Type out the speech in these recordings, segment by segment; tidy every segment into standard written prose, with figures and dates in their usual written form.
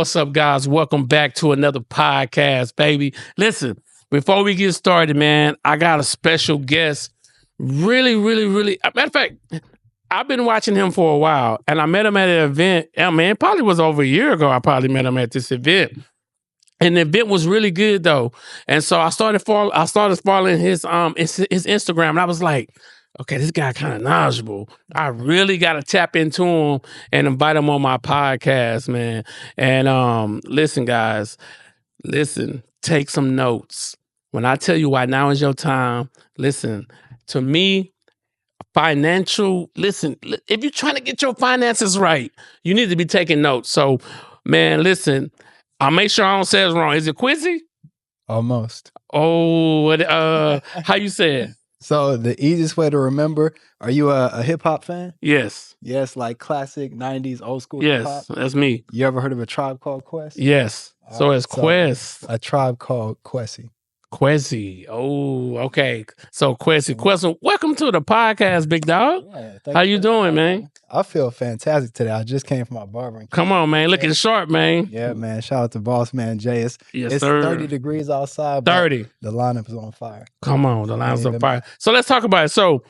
What's up, guys? Welcome back to another podcast, baby. Listen, before we get started, man, I got a special guest. Really, matter of fact, I've been watching him for a while, and I met him at an event. I mean, it probably was over a year ago. I probably met him at this event. And the event was really good though. And so I started following his Instagram, and I was like, okay, this guy kind of knowledgeable. I really got to tap into him and invite him on my podcast, man. And listen, guys, take some notes. When I tell you why now is your time, listen, to me, if you're trying to get your finances right, you need to be taking notes. So, man, listen, I'll make sure I don't say it wrong. Is it Quizzy? Almost. Oh, how you say it? So the easiest way to remember, are you a hip hop fan? Yes. Yes, like classic 90s old school Yes, hip hop? that's me. You ever heard of a Tribe Called Quest? Yes. So it's Quest. A Tribe Called Quessy. Quessy. Oh, okay. So Quessy. Welcome to the podcast, big dog. Yeah, how you doing, man? I feel fantastic today. I just came from my barber. Come on, man. Looking sharp, man. Yeah, man. Shout out to Boss Man Jay. It's 30 degrees outside. 30. The lineup is on fire. Come on, the lineup's on fire. So let's talk about it. So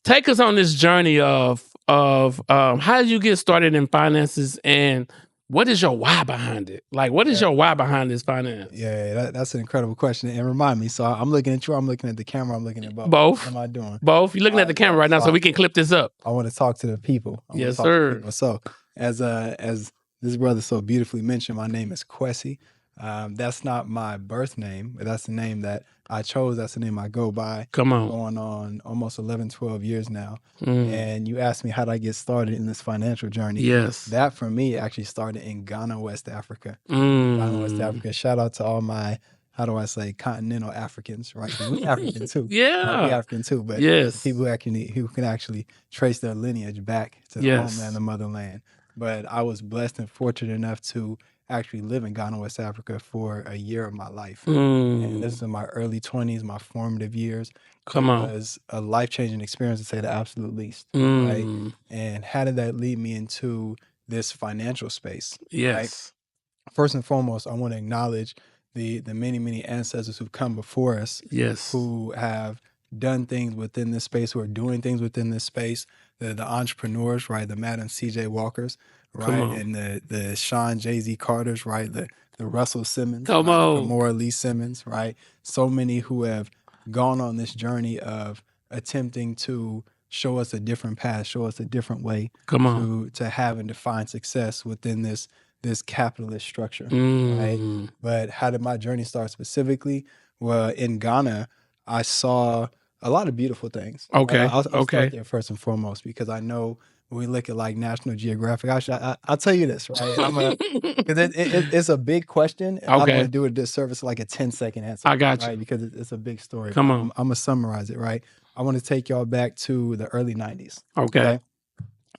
take us on this journey of how did you get started in finances, and what is your why behind it? Like, what is your why behind this finance? Yeah, that's an incredible question. And remind me, so I'm looking at you, I'm looking at the camera, I'm looking at both. Both. What am I doing? Both. You're looking at the camera right now, so we can clip this up. I want to talk to the people. Yes, sir. So as this brother so beautifully mentioned, my name is Quessy. That's not my birth name, but that's the name that I chose. That's the name I go by. Come on. Going on almost 11, 12 years now. And you asked me how did I get started in this financial journey. Yes. That for me actually started in Ghana, West Africa. Ghana, West Africa. Shout out to all my, how do I say, continental Africans, right? We're African too. Yeah. We're African too, but people who can actually trace their lineage back to the homeland, the motherland. But I was blessed and fortunate enough to actually live in Ghana, West Africa for a year of my life. And this is in my early 20s, my formative years. It was a life-changing experience, to say the absolute least. Right? And how did that lead me into this financial space? Yes. Right? First and foremost, I want to acknowledge the many ancestors who've come before us. Yes. Who have done things within this space, who are doing things within this space. The entrepreneurs, right? The Madam C.J. Walkers, right? And the Sean Jay-Z Carters, right? The Russell Simmons, the Maura Lee Simmons, right? So many who have gone on this journey of attempting to show us a different path, show us a different way to have and define success within this capitalist structure, right? But how did my journey start specifically? Well, in Ghana, I saw a lot of beautiful things. Okay. I'll start there first and foremost, because I know when we look at like National Geographic, I'll tell you this, right? Because it's a big question. And I don't want to do a disservice like a 10-second answer. I got you. Right? Because it's a big story. Come on. I'm going to summarize it, right? I want to take y'all back to the early 90s. Okay.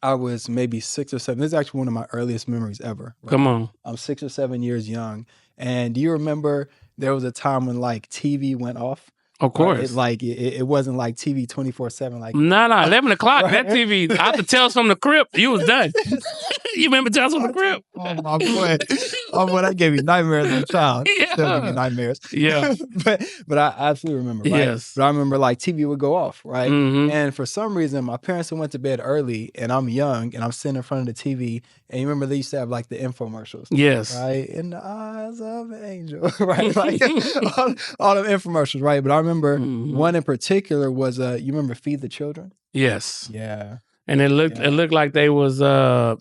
I was maybe 6 or 7. This is actually one of my earliest memories ever. Right? Come on. I'm 6 or 7 years young. And do you remember there was a time when like TV went off? Of course. It wasn't like TV 24/7. Like no, 11 o'clock. That TV, I had to Tales from the Crypt. You was done. You remember Tales from the Crypt? Oh my boy. That gave me nightmares as a child. Yeah. Still give me nightmares. Yeah. but I absolutely remember. Right? Yes. But I remember like TV would go off, right? And for some reason, my parents went to bed early, and I'm young, and I'm sitting in front of the TV. And you remember they used to have like the infomercials. Yes. Right? In the eyes of an angel. Right? Like all the infomercials, right? But I remember one in particular was you remember Feed the Children? Yes. Yeah. And it looked like they was they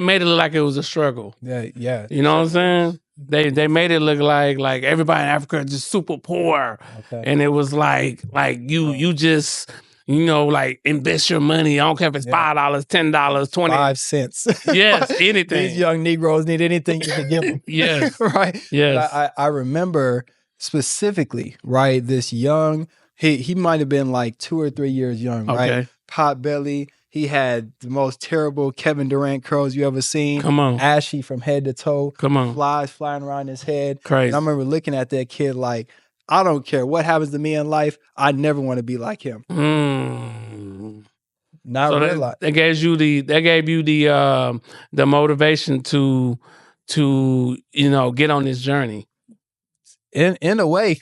made it look like it was a struggle. Yeah. You know what I'm saying? They made it look like everybody in Africa is just super poor. Okay. And it was like you just, you know, like invest your money. I don't care if it's $5, $10, 20. 5 cents. Yes, anything. These young Negroes need anything you can give them. Yes. Right? Yes. I remember specifically, right, this young, he might have been like 2 or 3 years young, right? Pot belly. He had the most terrible Kevin Durant curls you ever seen. Come on. Ashy from head to toe. Come on. Flies flying around his head. Crazy. And I remember looking at that kid like, I don't care what happens to me in life. I never want to be like him. Not realize. That gave you the motivation to get on this journey. In a way,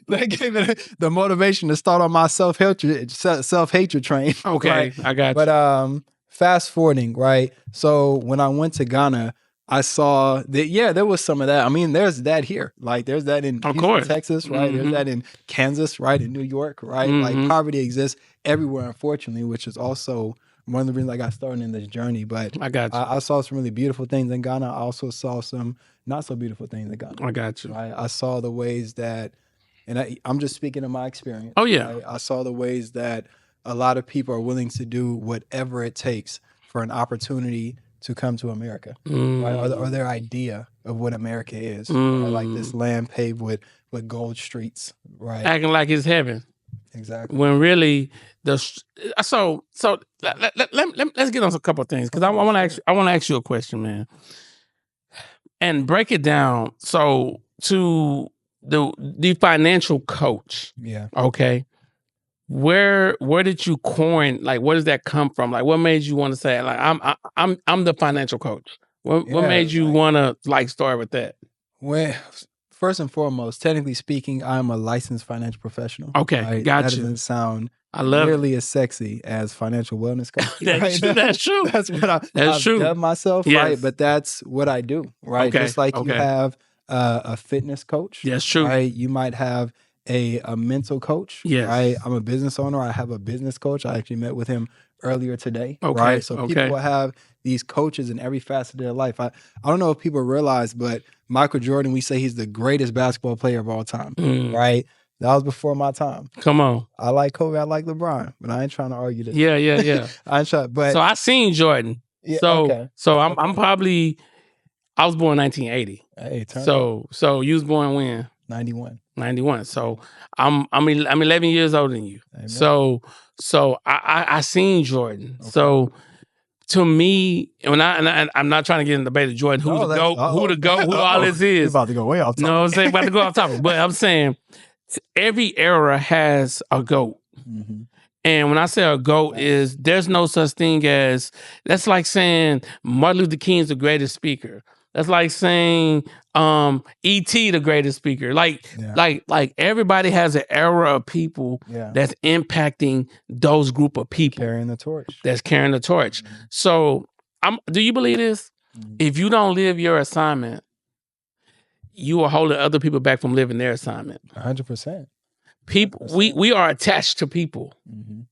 that gave it the motivation to start on my self-hatred train. Okay, right? I got you. But fast forwarding, right? So when I went to Ghana, I saw that there was some of that. I mean, there's that here. Like there's that in Houston, Texas, right? There's that in Kansas, right? In New York, right? Like poverty exists everywhere, unfortunately, which is also one of the reasons I got started in this journey. But I got you. I saw some really beautiful things in Ghana. I also saw some not so beautiful things in Ghana. I got you. Right? I saw the ways that, and I'm just speaking of my experience. Oh yeah. Right? I saw the ways that a lot of people are willing to do whatever it takes for an opportunity to come to America, right? Or their idea of what America is, right? Like this land paved with gold streets, right? Acting like it's heaven. Exactly. When really let's get on a couple of things because I want to ask you a question, man, and break it down. So to the financial coach, yeah, okay. Where did you coin? Like, where does that come from? Like, what made you want to say, like, I'm the financial coach? What made you want to start with that? Well, first and foremost, technically speaking, I'm a licensed financial professional. Okay, right? Gotcha. That doesn't sound nearly really as sexy as financial wellness coach. That's true. That's true. That's what I've done myself, yes. right? But that's what I do, right? Okay. Just like you have a fitness coach. That's true. Right? You might have a mental coach. Yes. Right? I'm a business owner. I have a business coach. I actually met with him earlier today. Okay. Right? So people will have these coaches in every facet of their life. I don't know if people realize, but Michael Jordan, we say he's the greatest basketball player of all time. Right? That was before my time. Come on. I like Kobe. I like LeBron, but I ain't trying to argue this. Yeah. I ain't trying. But so I seen Jordan. Yeah, so I'm probably, I was born in 1980. Hey, so you was born when? 91. 91. So I'm 11 years older than you. Amen. So I seen Jordan. Okay. So to me, when I'm not trying to get in the debate of Jordan, who the GOAT, who all this is. You're about to go way off topic. No, I'm saying about to go off topic. But I'm saying every era has a GOAT. And when I say a GOAT is, there's no such thing as, that's like saying Martin Luther King is the greatest speaker. That's like saying E.T. the greatest speaker. Like everybody has an era of people that's impacting those group of people. Carrying the torch. That's carrying the torch. So do you believe this? If you don't live your assignment, you are holding other people back from living their assignment. 100%. People, we are attached to people.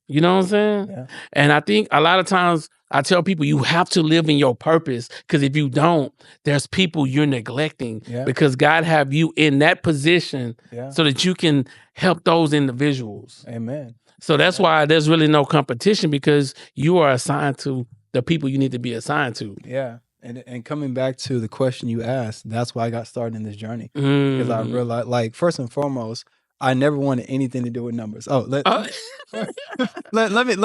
You know what I'm saying? Yeah. And I think a lot of times I tell people you have to live in your purpose, because if you don't, there's people you're neglecting because God have you in that position so that you can help those individuals. Amen. So that's why there's really no competition, because you are assigned to the people you need to be assigned to. Yeah. And coming back to the question you asked, that's why I got started in this journey. Because I realized, like, first and foremost, I never wanted anything to do with numbers. Oh, let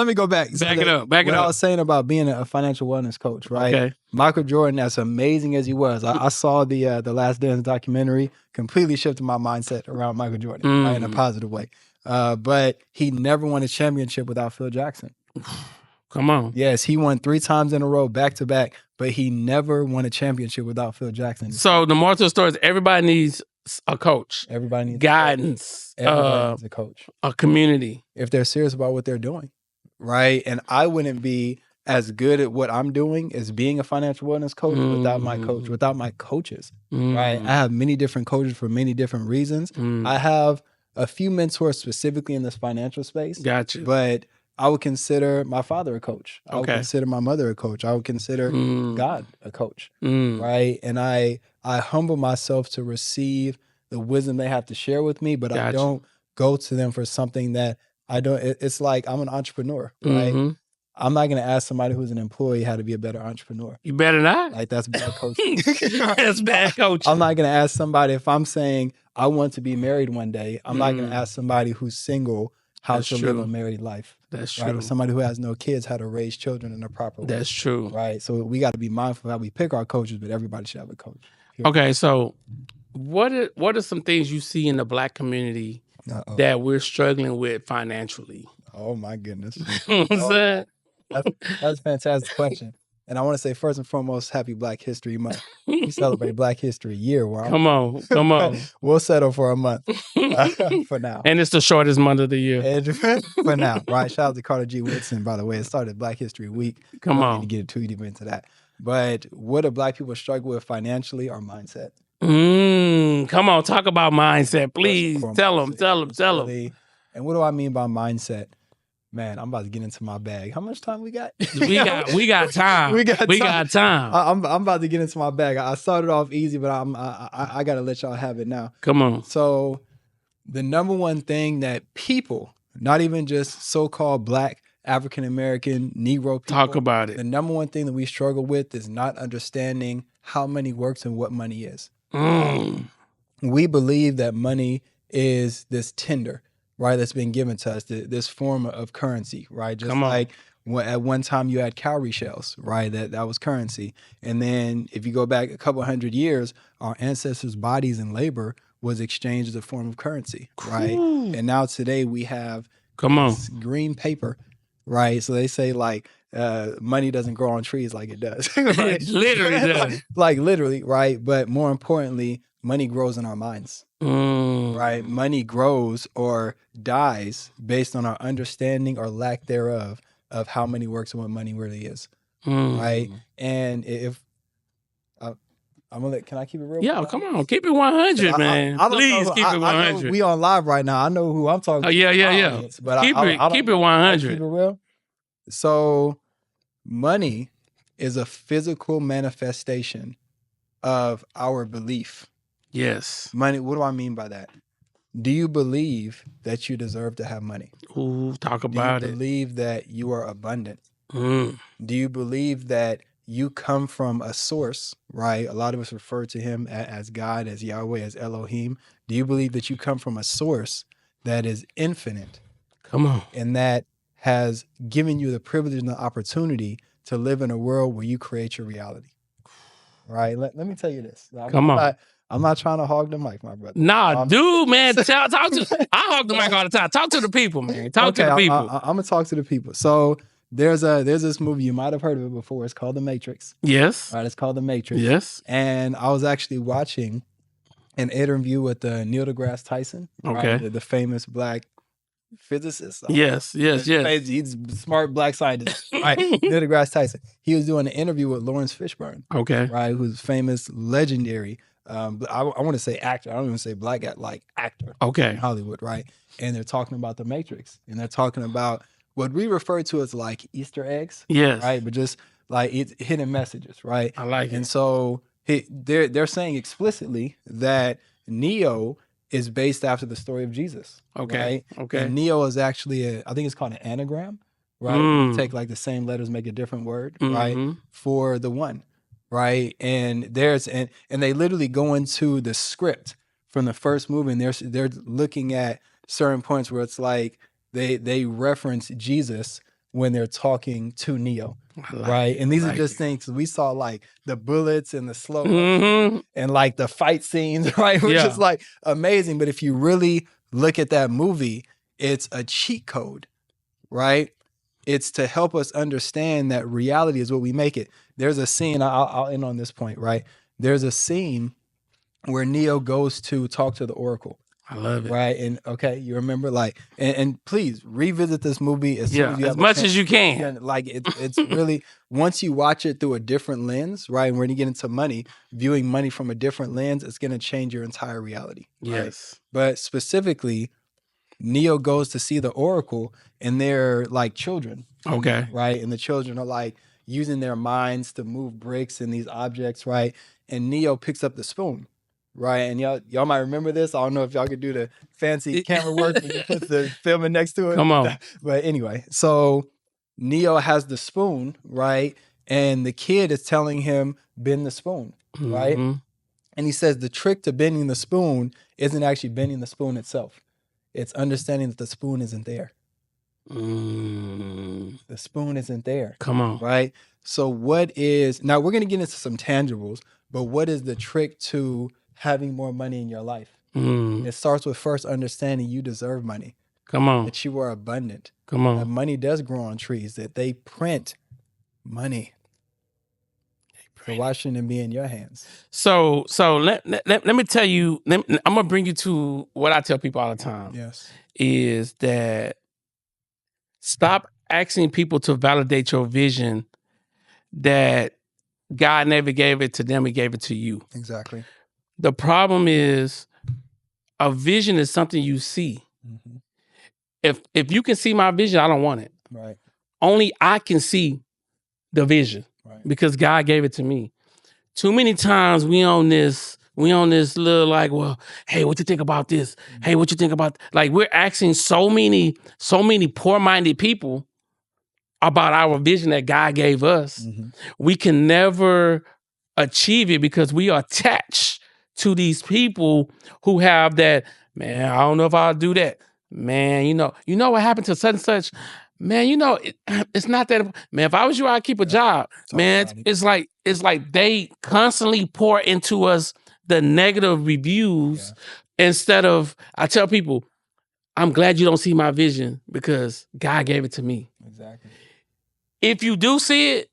me go back. Back it up. What I was saying about being a financial wellness coach, right? Okay. Michael Jordan, as amazing as he was, I saw the Last Dance documentary, completely shifted my mindset around Michael Jordan right, in a positive way. But he never won a championship without Phil Jackson. Come on. Yes, he won 3 times in a row, back to back, but he never won a championship without Phil Jackson. So the moral of the story is everybody needs a coach. Everybody needs guidance. Everybody needs a coach. A community. If they're serious about what they're doing, right? And I wouldn't be as good at what I'm doing as being a financial wellness coach without my coach, without my coaches, right? I have many different coaches for many different reasons. I have a few mentors specifically in this financial space. Gotcha. But I would consider my father a coach. I would consider my mother a coach. I would consider God a coach, right? And I humble myself to receive the wisdom they have to share with me, but I don't go to them for something that I don't. It's like I'm an entrepreneur, right? I'm not going to ask somebody who's an employee how to be a better entrepreneur. You better not. Like, that's bad coaching. That's bad coaching. I'm not going to ask somebody, if I'm saying I want to be married one day, I'm not going to ask somebody who's single how to live a married life. That's true. Right? Or somebody who has no kids, how to raise children in a proper way. That's true. Right? So we got to be mindful of how we pick our coaches, but everybody should have a coach. Okay, so what are some things you see in the Black community that we're struggling with financially? Oh my goodness. You know what I'm saying? That's a fantastic question. And I want to say first and foremost, happy Black History Month. We celebrate Black History Year. Come on. We'll settle for a month for now. And it's the shortest month of the year. And for now, right? Shout out to Carter G. Woodson, by the way. It started Black History Week. Come Don't on. need to get too deep into that. But what do Black people struggle with financially? Our mindset. Come on, talk about mindset, please. Tell them. And what do I mean by mindset? Man, I'm about to get into my bag. How much time we got? We got time. We got time. I'm about to get into my bag. I started off easy, but I got to let y'all have it now. Come on. So the number one thing that people, not even just so-called Black, African-American, Negro people, talk about it. The number one thing that we struggle with is not understanding how money works and what money is. We believe that money is this tender, right, that's been given to us, this form of currency, right? Just like at one time you had cowrie shells, right? That was currency. And then if you go back a couple hundred years, our ancestors' bodies and labor was exchanged as a form of currency, right? And now today we have green paper, right? So they say like money doesn't grow on trees like it does. Right? It literally does. Like literally, right? But more importantly, money grows in our minds. Right? Money grows or dies based on our understanding or lack thereof of how money works and what money really is. Right? And if I'm gonna can I keep it real? Yeah, come on, keep it 100, man. Please keep it 100. We on live right now. I know who I'm talking to. Yeah. But keep it 100. Keep it real. So, money is a physical manifestation of our belief. Yes. Money, what do I mean by that? Do you believe that you deserve to have money? Ooh, talk about it. Do you believe that you are abundant? Do you believe that you come from a source, right? A lot of us refer to him as God, as Yahweh, as Elohim. Do you believe that you come from a source that is infinite? Come on. And that has given you the privilege and the opportunity to live in a world where you create your reality, right? Let me tell you this. I'm not trying to hog the mic, my brother. Nah, dude, man, talk to. I hog the mic all the time. Talk to the people, man. Talk to the people. I'm gonna talk to the people. So there's this movie, you might have heard of it before. It's called The Matrix. Yes. Right. It's called The Matrix. Yes. And I was actually watching an interview with Neil deGrasse Tyson. Okay. Right? The famous Black physicist. Yes. He's a smart Black scientist. Right. Neil deGrasse Tyson. He was doing an interview with Lawrence Fishburne. Okay. Right. Who's famous, legendary. I want to say actor. I don't even say Black actor. Okay. In Hollywood. Right. And they're talking about The Matrix. And they're talking about what we refer to as like Easter eggs. Yes. Right. But just like it's hidden messages. Right. I like it. And so they're saying explicitly that Neo is based after the story of Jesus. Okay. Right? Okay. And Neo is actually I think it's called an anagram. Right. You take like the same letters, make a different word. Right. For the one. Right. And they literally go into the script from the first movie, and they're looking at certain points where it's like they reference Jesus when they're talking to Neo. Right. And these are just things we saw, like the bullets and the slow and like the fight scenes, right? Which is like amazing. But if you really look at that movie, it's a cheat code, right? It's to help us understand that reality is what we make it. There's a scene, I'll end on this point, right? There's a scene where Neo goes to talk to the Oracle. I love it. Right. And okay, you remember like, and please revisit this movie as soon as you have as much as you can. Like it's really, once you watch it through a different lens, right? And when you get into money, viewing money from a different lens, it's going to change your entire reality. Right? Yes. But specifically, Neo goes to see the Oracle, and they're like children. Okay. Right. And the children are like using their minds to move bricks and these objects. Right. And Neo picks up the spoon. Right. And y'all might remember this. I don't know if y'all could do the fancy camera work when you put the filming next to it. Come on. But anyway, so Neo has the spoon, right? And the kid is telling him, bend the spoon, right? And he says the trick to bending the spoon isn't actually bending the spoon itself. It's understanding that the spoon isn't there. The spoon isn't there. Come on. Right? So now we're going to get into some tangibles, but what is the trick to having more money in your life? It starts with first understanding you deserve money. Come on. That you are abundant. Come on. That money does grow on trees. That they print money. So why shouldn't it be in your hands? So let me tell you. I'm gonna bring you to what I tell people all the time. Yes. Is that stop asking people to validate your vision. That God never gave it to them; He gave it to you. Exactly. The problem is, a vision is something you see. Mm-hmm. If you can see my vision, I don't want it. Right. Only I can see the vision, right, because God gave it to me. Too many times we on this little like, well, hey, what you think about this? Mm-hmm. Hey, what you think about like we're asking so many poor-minded people about our vision that God gave us. Mm-hmm. We can never achieve it because we are attached to these people who have that, man, I don't know if I'll do that. Man, you know what happened to such and such? Man, it's not that, man, if I was you, I'd keep a job. Man, it's like they constantly pour into us the negative reviews instead of, I tell people, I'm glad you don't see my vision because God gave it to me. Exactly. If you do see it,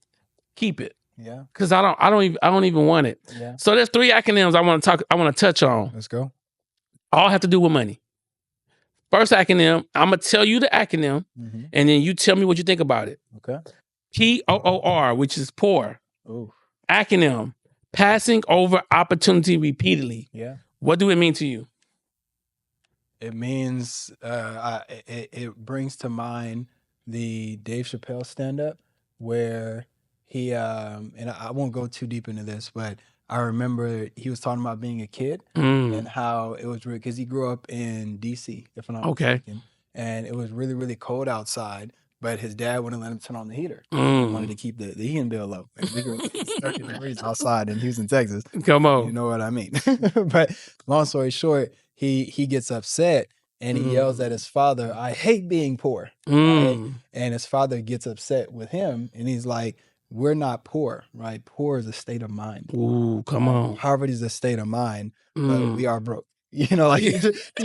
keep it. Yeah. Because I don't even want it. Yeah. So there's 3 acronyms I want to touch on. Let's go. All have to do with money. First acronym, I'm gonna tell you the acronym, and then you tell me what you think about it. Okay. POOR, which is poor. Ooh. Acronym, passing over opportunity repeatedly. Yeah. What do it mean to you? It means it brings to mind the Dave Chappelle stand-up where he and I won't go too deep into this, but I remember he was talking about being a kid and how it was because he grew up in DC, if I'm not mistaken, and it was really, really cold outside, but his dad wouldn't let him turn on the heater. He wanted to keep the heating bill low. And we were 30 degrees outside in Houston, Texas. Come on. You know what I mean? But long story short, he gets upset and he yells at his father, "I hate being poor." Right? And his father gets upset with him and he's like, "We're not poor, right? Poor is a state of mind." Ooh, come on. Poverty is a state of mind, but we are broke. You know, like he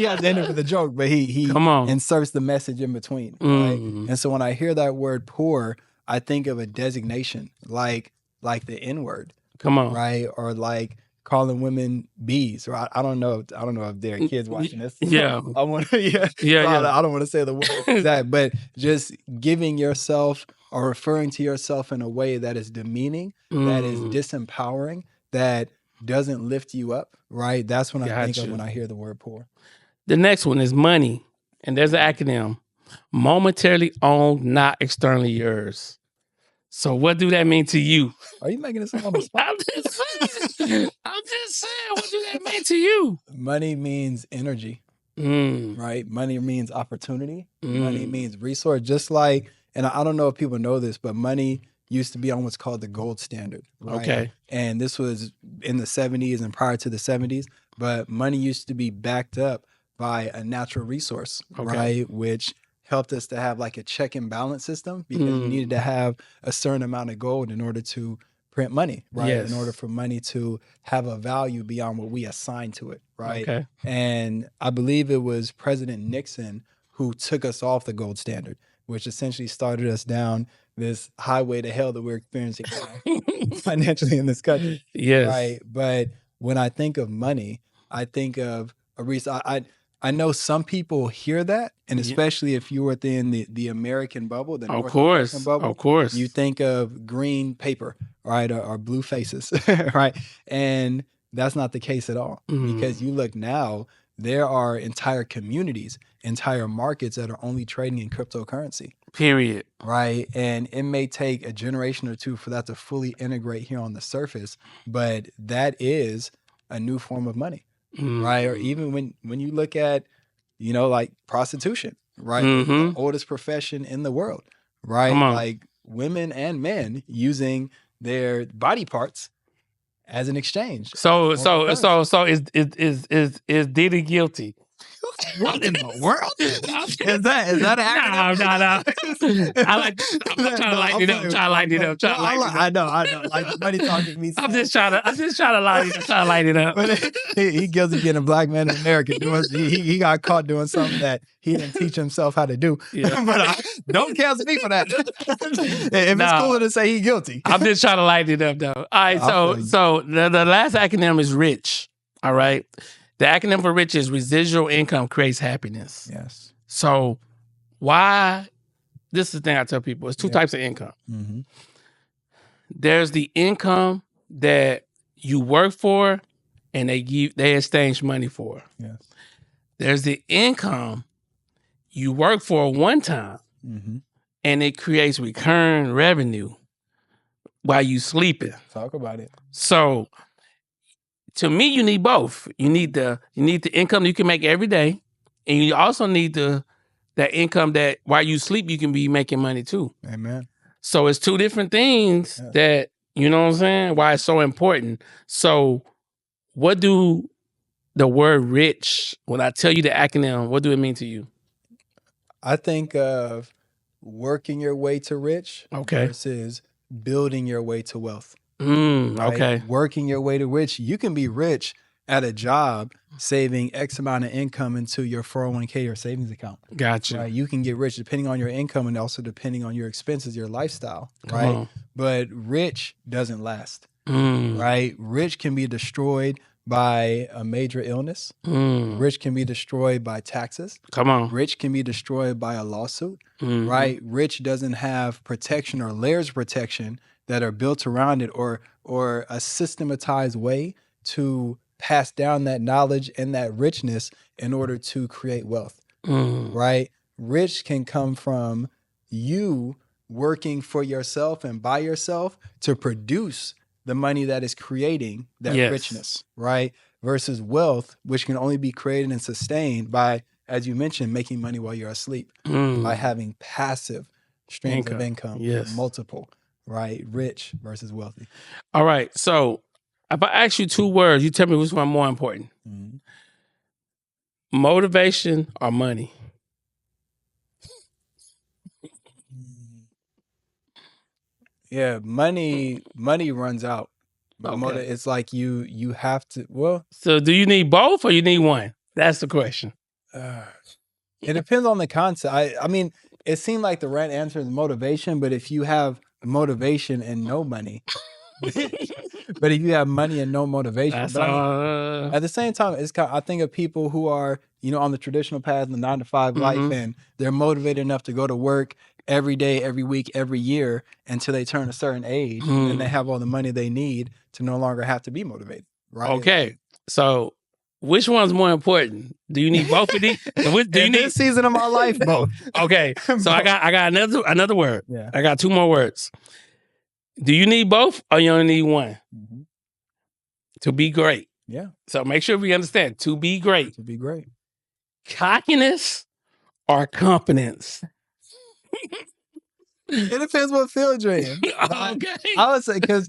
has to end it with a joke, but he inserts the message in between. Right? And so when I hear that word poor, I think of a designation like the N-word. Come on. Right? Or like calling women bees, or I don't know if there are kids watching this. Yeah. I want to I don't want to say the word that, but just giving yourself or referring to yourself in a way that is demeaning, that is disempowering, that doesn't lift you up, right? That's when I think of when I hear the word poor. The next one is money. And there's an acronym. Momentarily owned, not externally yours. So what do that mean to you? Are you making this up on the spot? I'm just saying, what do that mean to you? Money means energy, right? Money means opportunity. Money means resource. Just like, and I don't know if people know this, but money used to be on what's called the gold standard, right? Okay. And this was in the 70s and prior to the 70s, but money used to be backed up by a natural resource, right? Which helped us to have like a check and balance system because you needed to have a certain amount of gold in order to print money, right? Yes. In order for money to have a value beyond what we assign to it, right? Okay. And I believe it was President Nixon who took us off the gold standard, which essentially started us down this highway to hell that we're experiencing financially in this country. Yes. Right. But when I think of money, I think of a reason. I know some people hear that, and especially if you're within the American bubble, the North American bubble, of course, you think of green paper, right, or blue faces, right? And that's not the case at all, because you look now, there are entire communities, entire markets that are only trading in cryptocurrency. Period. Right. And it may take a generation or two for that to fully integrate here on the surface, but that is a new form of money. Right. Or even when you look at, like prostitution, right? The oldest profession in the world, right? Like women and men using their body parts as an exchange. So is Diddy guilty? What in the world? Is that an acronym? No. I like. I'm trying to lighten it up. I'm trying to lighten it up. I know. Like money talking to me. I'm just trying to lighten it up. But he guilty being a black man in America. He got caught doing something that he didn't teach himself how to do. Yeah. But don't cancel me for that. If it's cooler to say he guilty. I'm just trying to lighten it up, though. All right, so the last acronym is RICH. All right. The acronym for RICH is residual income creates happiness. Yes. So why? This is the thing I tell people. It's two types of income. Mm-hmm. There's the income that you work for and they exchange money for. Yes. There's the income you work for one time and it creates recurring revenue while you sleeping. Talk about it. So to me, you need both. You need the income you can make every day, and you also need that income that while you sleep, you can be making money too. Amen. So it's two different things that, you know what I'm saying, why it's so important. So what do the word rich, when I tell you the acronym, what do it mean to you? I think of working your way to rich versus building your way to wealth. Right? Okay. Working your way to rich. You can be rich at a job saving X amount of income into your 401k or savings account. Gotcha. Right? You can get rich depending on your income and also depending on your expenses, your lifestyle. Right? But rich doesn't last. Right? Rich can be destroyed by a major illness. Rich can be destroyed by taxes. Come on. Rich can be destroyed by a lawsuit. Right? Rich doesn't have protection or layers of protection that are built around it or a systematized way to pass down that knowledge and that richness in order to create wealth. Right? Rich can come from you working for yourself and by yourself to produce the money that is creating that richness, right? Versus wealth, which can only be created and sustained by, as you mentioned, making money while you're asleep, by having passive streams of income, multiple, right? Rich versus wealthy. All right. So if I ask you two words, you tell me which one more important. Motivation or money? Yeah, money runs out. But it's like you have to, well. So do you need both or you need one? That's the question. It depends on the concept. I mean, it seemed like the right answer is motivation, but if you have motivation and no money, but if you have money and no motivation, at the same time, it's kind of, I think of people who are, on the traditional path, the 9-to-5 life, and they're motivated enough to go to work every day, every week, every year until they turn a certain age, and then they have all the money they need to no longer have to be motivated. Right? Okay, so which one's more important? Do you need both of these? This season of my life, both. Okay, so I got another word. Yeah. I got two more words. Do you need both or you only need one? To be great. Yeah. So make sure we understand. To be great. To be great. Cockiness or confidence? It depends what field you're in. Okay. I would say because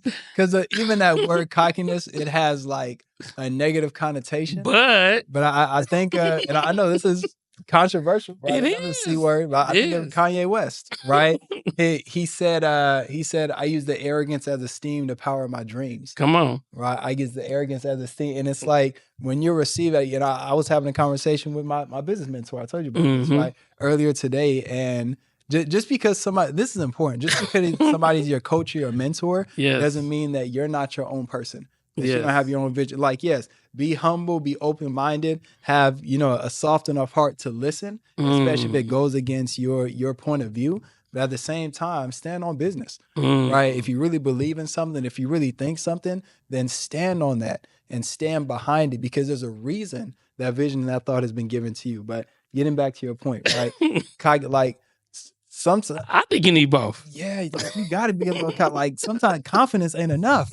even that word cockiness, it has like a negative connotation. But I think, and I know this is controversial, right? It is C word, but I think of Kanye West, right? he said, I use the arrogance as a steam to power my dreams. Come on, right? I use the arrogance as a steam, and it's like when you receive it. I was having a conversation with my business mentor. I told you about this, right? Earlier today, and just because this is important. Just because somebody's your coach or your mentor doesn't mean that you're not your own person. That you don't have your own vision. Like, yes, be humble, be open-minded, have, a soft enough heart to listen, especially if it goes against your point of view. But at the same time, stand on business, right? If you really believe in something, if you really think something, then stand on that and stand behind it because there's a reason that vision and that thought has been given to you. But getting back to your point, right? Like, sometimes I think you need both. Yeah, you got to be able to like sometimes confidence ain't enough.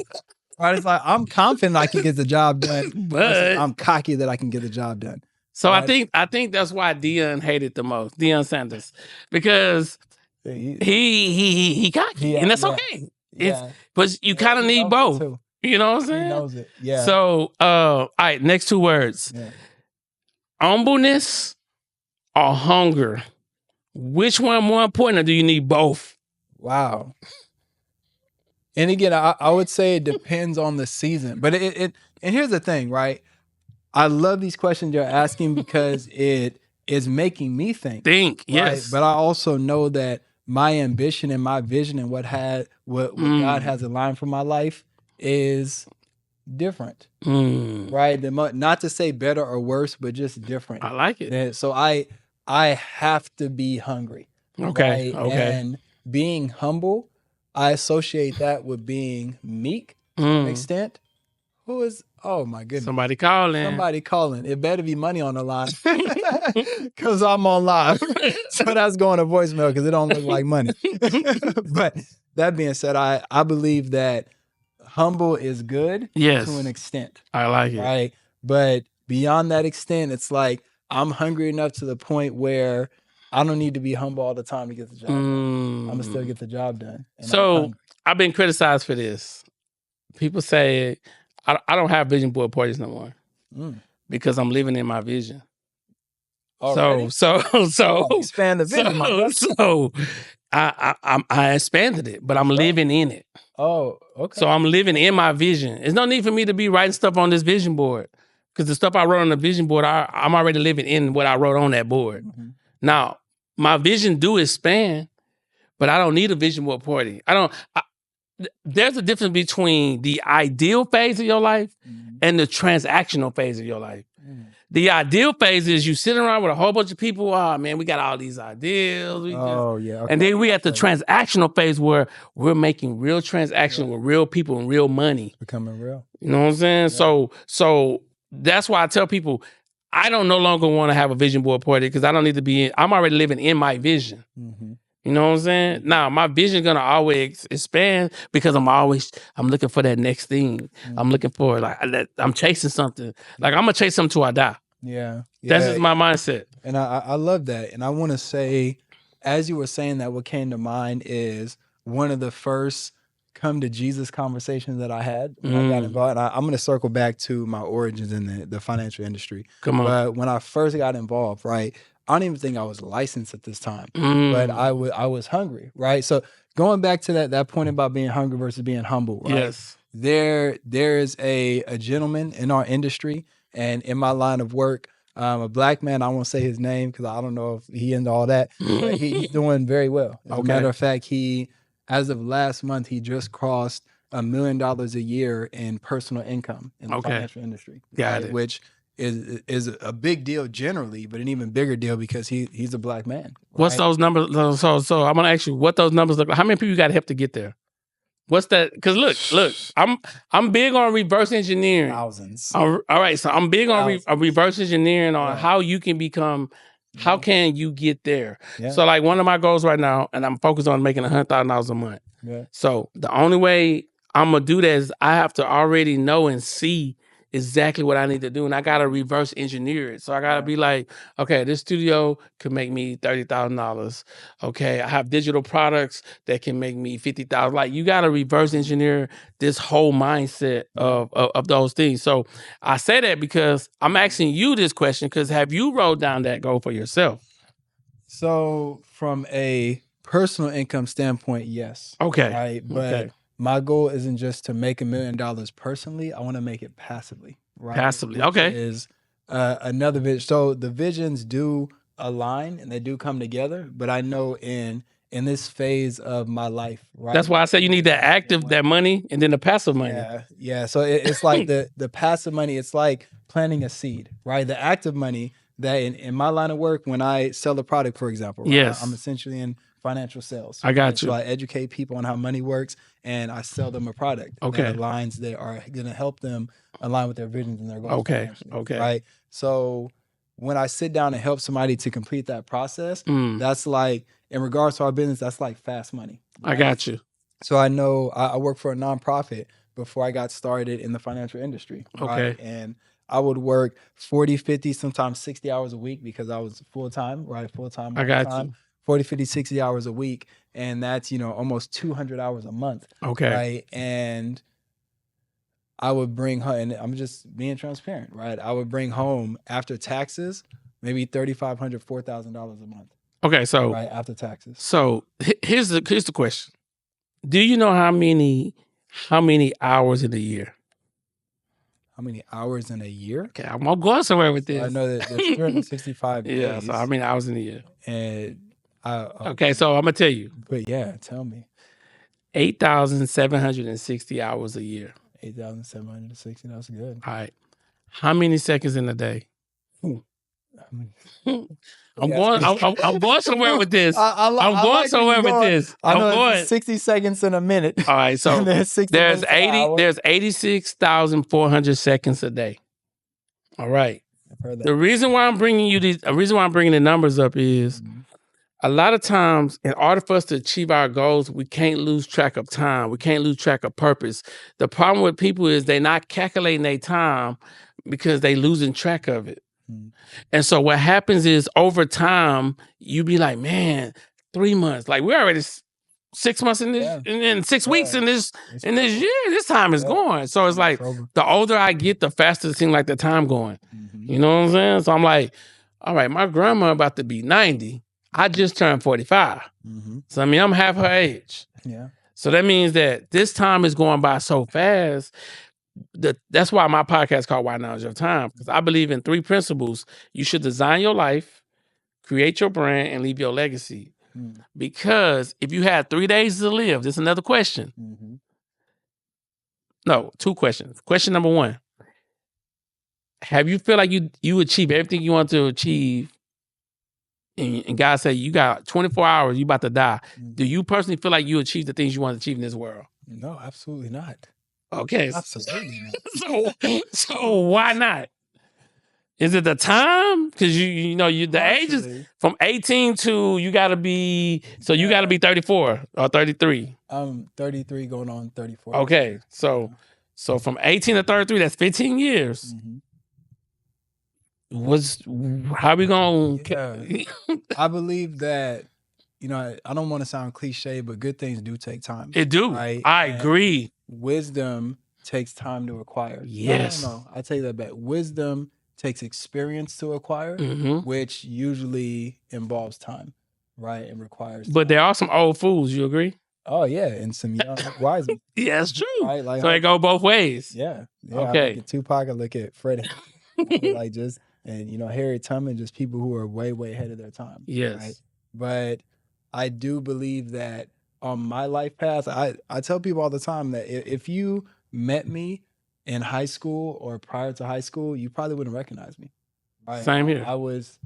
Right? It's like I'm confident I can get the job done, but I'm cocky that I can get the job done. So right? I think that's why Deion hated the most, Deion Sanders, because he cocky, and that's okay. But you kind of need both. Too. You know what I'm saying? He knows it. Yeah. So all right, next two words. humbleness or hunger? Which one more important, or do you need both? Wow. And again, I would say it depends on the season. But and here's the thing, right? I love these questions you're asking because it is making me think. Think, right? yes. But I also know that my ambition and my vision and what God has aligned for my life is different. Right? Not to say better or worse, but just different. I like it. And so I have to be hungry. Okay. Right? Okay. And being humble, I associate that with being meek to an extent. Who is, oh my goodness. Somebody calling. Somebody calling. It better be money on the line because I'm on live. So that's going to voicemail because it don't look like money. But that being said, I believe that humble is good to an extent. I like it. Right. But beyond that extent, it's like I'm hungry enough to the point where I don't need to be humble all the time to get the job done. I'm going to still get the job done. So I've been criticized for this. People say I don't have vision board parties no more because I'm living in my vision. Already? So expand the vision. So I expanded it, but I'm living in it. Oh, okay. So I'm living in my vision. There's no need for me to be writing stuff on this vision board because the stuff I wrote on the vision board, I'm already living in what I wrote on that board. Now, my vision do expand, but I don't need a vision board party. There's a difference between the ideal phase of your life and the transactional phase of your life. The ideal phase is you sitting around with a whole bunch of people. Oh man, we got all these ideas. Okay. And then we at the transactional phase where we're making real transactions with real people and real money. Becoming real. You know what I'm saying? Yeah. So that's why I tell people I don't no longer want to have a vision board party because I don't need to be I'm already living in my vision. You know what I'm saying? Now, my vision gonna always expand because I'm looking for that next thing. I'm looking for I'm chasing something. Like I'm gonna chase something till I die. Yeah. That's just my mindset. And I love that. And I want to say, as you were saying that, what came to mind is one of the first come to Jesus conversations that I had when I got involved. And I'm going to circle back to my origins in the financial industry. Come on. But when I first got involved, right, I don't even think I was licensed at this time, but I was hungry, right? So going back to that point about being hungry versus being humble, right? Yes. There is a gentleman in our industry and in my line of work, a black man. I won't say his name because I don't know if he into all that, but he's doing very well. As a matter of fact, as of last month, he just crossed $1 million a year in personal income in the financial industry. Got it. Which is a big deal generally, but an even bigger deal because he's a black man. Right? What's those numbers? So I'm gonna ask you what those numbers look like. How many people you got to help to get there? What's that? Because look, I'm big on reverse engineering. Thousands. All right, so I'm big on reverse engineering on how you can become. How can you get there? Yeah. So like one of my goals right now, and I'm focused on making $100,000 a month. Yeah. So the only way I'm gonna do that is I have to already know and see exactly what I need to do, and I gotta reverse engineer it. So I gotta be like, okay, this studio could make me $30,000. Okay, I have digital products that can make me $50,000. Like you gotta reverse engineer this whole mindset of those things. So I say that because I'm asking you this question because have you wrote down that goal for yourself? So from a personal income standpoint, yes. Okay. Right, but my goal isn't just to make $1 million personally. I want to make it passively. Right? Passively, Which is another vision. So the visions do align and they do come together. But I know in this phase of my life, right? That's why I said you need that active, that money, and then the passive money. Yeah. So it's like the passive money. It's like planting a seed, right? The active money that in my line of work, when I sell a product, for example, right? Yes, I'm essentially in financial sales. I got you. So I educate people on how money works and I sell them a product that aligns, that are going to help them align with their visions and their goals. Okay. Right. So when I sit down and help somebody to complete that process, that's like, in regards to our business, that's like fast money. Right? I got you. So I know I work for a nonprofit before I got started in the financial industry. Okay. Right? And I would work 40, 50, sometimes 60 hours a week because I was full-time, right? Full-time. I got you. 40, 50, 60 hours a week. And that's, almost 200 hours a month. Okay. Right. And I would bring home, and I'm just being transparent, right? I would bring home after taxes, maybe $3,500, $4,000 a month. Okay, so right after taxes. So here's the question: do you know how many hours in a year? How many hours in a year? Okay, I'm gonna go somewhere with this. I know that there's 365 yeah. days. So how many hours in a year? And okay, so I'm gonna tell you. But yeah, tell me. 8,760 hours a year. 8,760. That's good. All right. How many seconds in a day? I'm going somewhere with this. I'm going like somewhere with this. I know I'm going. it's 60 seconds in a minute. All right, so there's 86,400 seconds a day. All right. I've heard that. The reason why I'm bringing you these, the reason why I'm bringing the numbers up is a lot of times, in order for us to achieve our goals, we can't lose track of time. We can't lose track of purpose. The problem with people is they're not calculating their time because they losing track of it. And so what happens is over time, you be like, man, 3 months. Like we're already 6 months in this, and then 6 weeks in this year. This time is going. So it's like the older I get, the faster it seems like the time going. You know what I'm saying? So I'm like, all right, my grandma about to be 90. I just turned 45. So I mean, I'm half her age. Yeah. So that means that this time is going by so fast. That's why my podcast is called Why Now Is Your Time, because I believe in 3 principles. You should design your life, create your brand, and leave your legacy. Because if you had 3 days to live, this is another question. No, 2 questions. Question number 1. Have you feel like you achieve everything you want to achieve, and God said you got 24 hours, you about to die? Do you personally feel like you achieved the things you want to achieve in this world? No, absolutely not. Okay. Absolutely not. so why not? Is it the time? Because you know the age is from 18 to you gotta be 34 or 33. I'm 33 going on 34. Okay. So from 18 to 33, that's 15 years. How we gonna I believe that, you know, I don't want to sound cliche, but good things do take time. It do. Right? I agree. Wisdom takes time to acquire. Yes. No, I take that back. Wisdom takes experience to acquire, which usually involves time, right? And requires time. But there are some old fools, you agree? Oh yeah, and some young wise men. Yeah, that's true. Right? Like, so it go both ways. Yeah. Okay. I look at Tupac, I look at Freddie. Like just, and you know, Harriet Tubman, just people who are way, way ahead of their time. Yes. Right? But I do believe that on my life path, I tell people all the time that if you met me in high school or prior to high school, you probably wouldn't recognize me. Right? Same here. I was,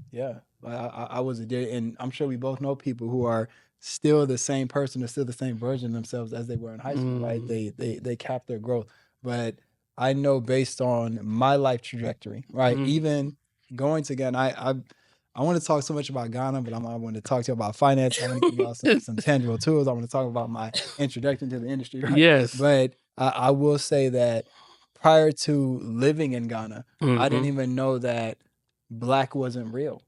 I was and I'm sure we both know people who are still the same person or still the same version of themselves as they were in high school, right? They cap their growth. But I know based on my life trajectory, right? Even going to Ghana, I want to talk so much about Ghana, but I want to talk to you about finance. I want to give you some tangible tools. I want to talk about my introduction to the industry. Right? Yes. But I will say that prior to living in Ghana, I didn't even know that Black wasn't real.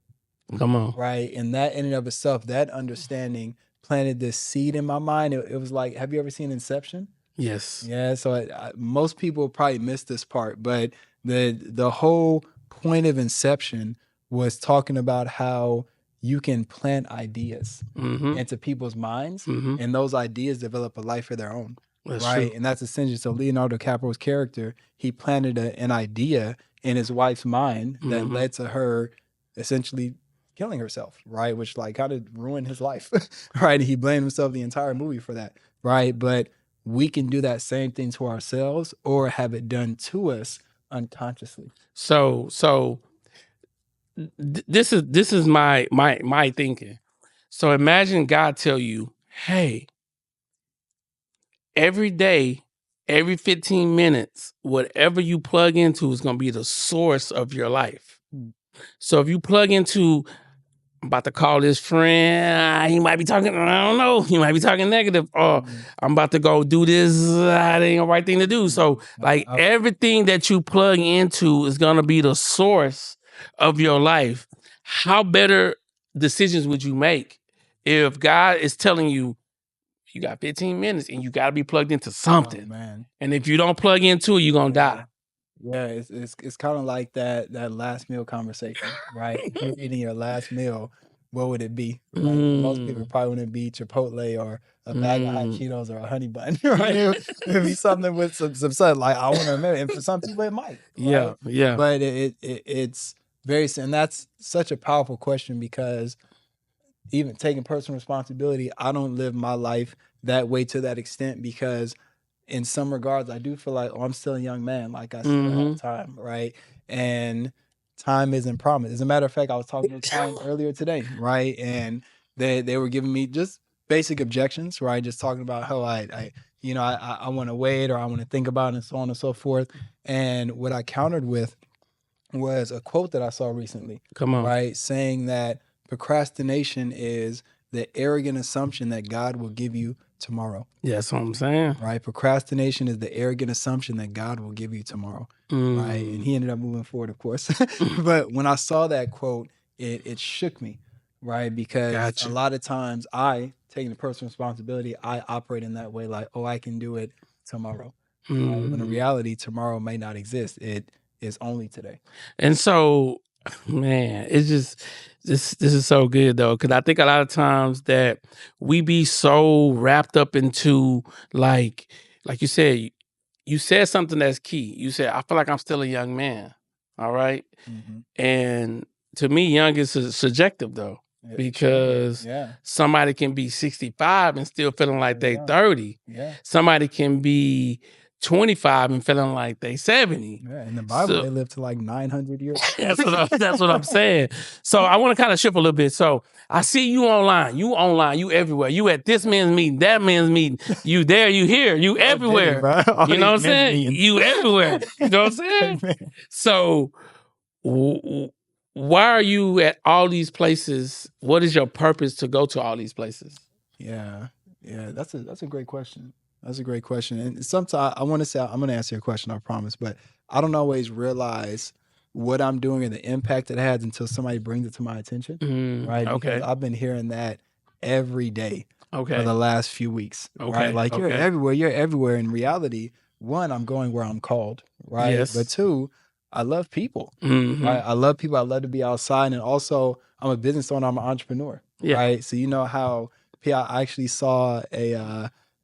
Come on. Right. And that in and of itself, that understanding planted this seed in my mind. It was like, have you ever seen Inception? Yes. Yeah. So most people probably miss this part, but the whole point of Inception was talking about how you can plant ideas into people's minds, and those ideas develop a life of their own. That's right. True. And that's essentially, so Leonardo DiCaprio's character, he planted an idea in his wife's mind that led to her essentially killing herself, right? Which like kind of ruined his life, right? And he blamed himself the entire movie for that, right? But we can do that same thing to ourselves or have it done to us unconsciously. So this is my thinking. So imagine God tell you, hey, every day, every 15 minutes, whatever you plug into is going to be the source of your life. So if you plug into, I'm about to call this friend, he might be talking, I don't know, he might be talking negative, or I'm about to go do this, that ain't the right thing to do. So like everything that you plug into is going to be the source of your life. How better decisions would you make if God is telling you, You got 15 minutes and you got to be plugged into something. Oh, man. And if you don't plug into it, you're going to die. Yeah, it's kind of like that last meal conversation, right? If you're eating your last meal, what would it be? Right? Most people probably wouldn't be Chipotle or a bag of hot Cheetos or a honey bun, right? It'd be something with some something like I want to remember. And for some people, it might. Right? Yeah. But it's very, and that's such a powerful question because even taking personal responsibility, I don't live my life that way to that extent because in some regards, I do feel like, I'm still a young man. Like I still have time, right? And time isn't promised. As a matter of fact, I was talking to a client earlier today, right? And they were giving me just basic objections, right? Just talking about how I want to wait or I want to think about it and so on and so forth. And what I countered with was a quote that I saw recently. Come on. Right? Saying that procrastination is the arrogant assumption that God will give you tomorrow. Yeah, that's what I'm saying. Right? Procrastination is the arrogant assumption that God will give you tomorrow. Right? And he ended up moving forward, of course. But when I saw that quote, it shook me, right? Because a lot of times taking the personal responsibility, I operate in that way like, oh, I can do it tomorrow. Right? When in reality, tomorrow may not exist. It is only today. And so, man, it's just this is so good though, because I think a lot of times that we be so wrapped up into like you said, you said something that's key. You said, I feel like I'm still a young man. All right. And to me, young is subjective though, because somebody can be 65 and still feeling like they 30. Somebody can be 25 and feeling like they 70. Yeah, in the Bible, they live to like 900 years. That's what I'm saying. So I want to kind of shift a little bit. So I see you online. You everywhere. You at this man's meeting, that man's meeting. You there, you here, you everywhere. You know what I'm saying? You everywhere. You know what I'm saying? So why are you at all these places? What is your purpose to go to all these places? Yeah, that's a great question. That's a great question. And sometimes I'm going to answer your question, I promise, but I don't always realize what I'm doing and the impact it has until somebody brings it to my attention. Right. Because I've been hearing that every day for the last few weeks. Right. Like you're everywhere. In reality, one, I'm going where I'm called. Right. Yes. But two, I love people. Right. I love people. I love to be outside. And also I'm a business owner. I'm an entrepreneur. Yeah. Right. So you know how I actually saw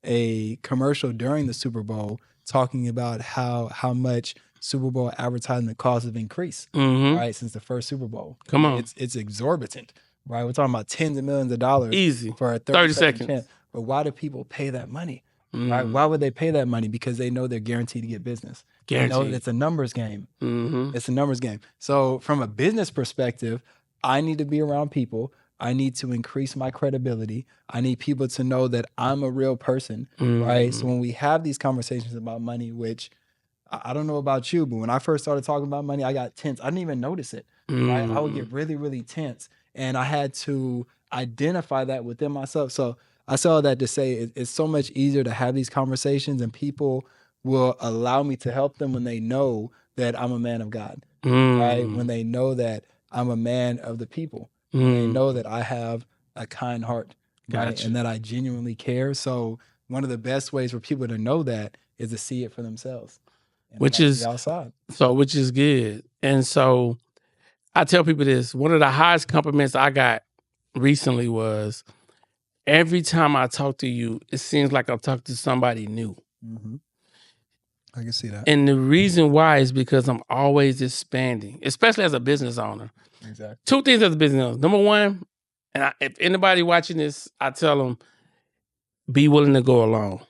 a commercial during the Super Bowl talking about how much Super Bowl advertising costs have increased, right, since the first Super Bowl. Come on. It's exorbitant, right? We're talking about tens of millions of dollars. Easy. For a 30 seconds. Chance. But why do people pay that money? Right? Why would they pay that money? Because they know they're guaranteed to get business. Guaranteed. They know that it's a numbers game. It's a numbers game. So from a business perspective, I need to be around people. I need to increase my credibility. I need people to know that I'm a real person, right? So when we have these conversations about money, which I don't know about you, but when I first started talking about money, I got tense. I didn't even notice it, right? I would get really, really tense. And I had to identify that within myself. So I say all that to say it's so much easier to have these conversations and people will allow me to help them when they know that I'm a man of God, right? When they know that I'm a man of the people. They know that I have a kind heart, right? And that I genuinely care. So one of the best ways for people to know that is to see it for themselves. Which is outside. Which is good. And so I tell people this, one of the highest compliments I got recently was every time I talk to you, it seems like I'm talking to somebody new. I can see that. And the reason why is because I'm always expanding, especially as a business owner. Exactly. Two things as a business owner. Number one, and if anybody watching this, I tell them, be willing to go alone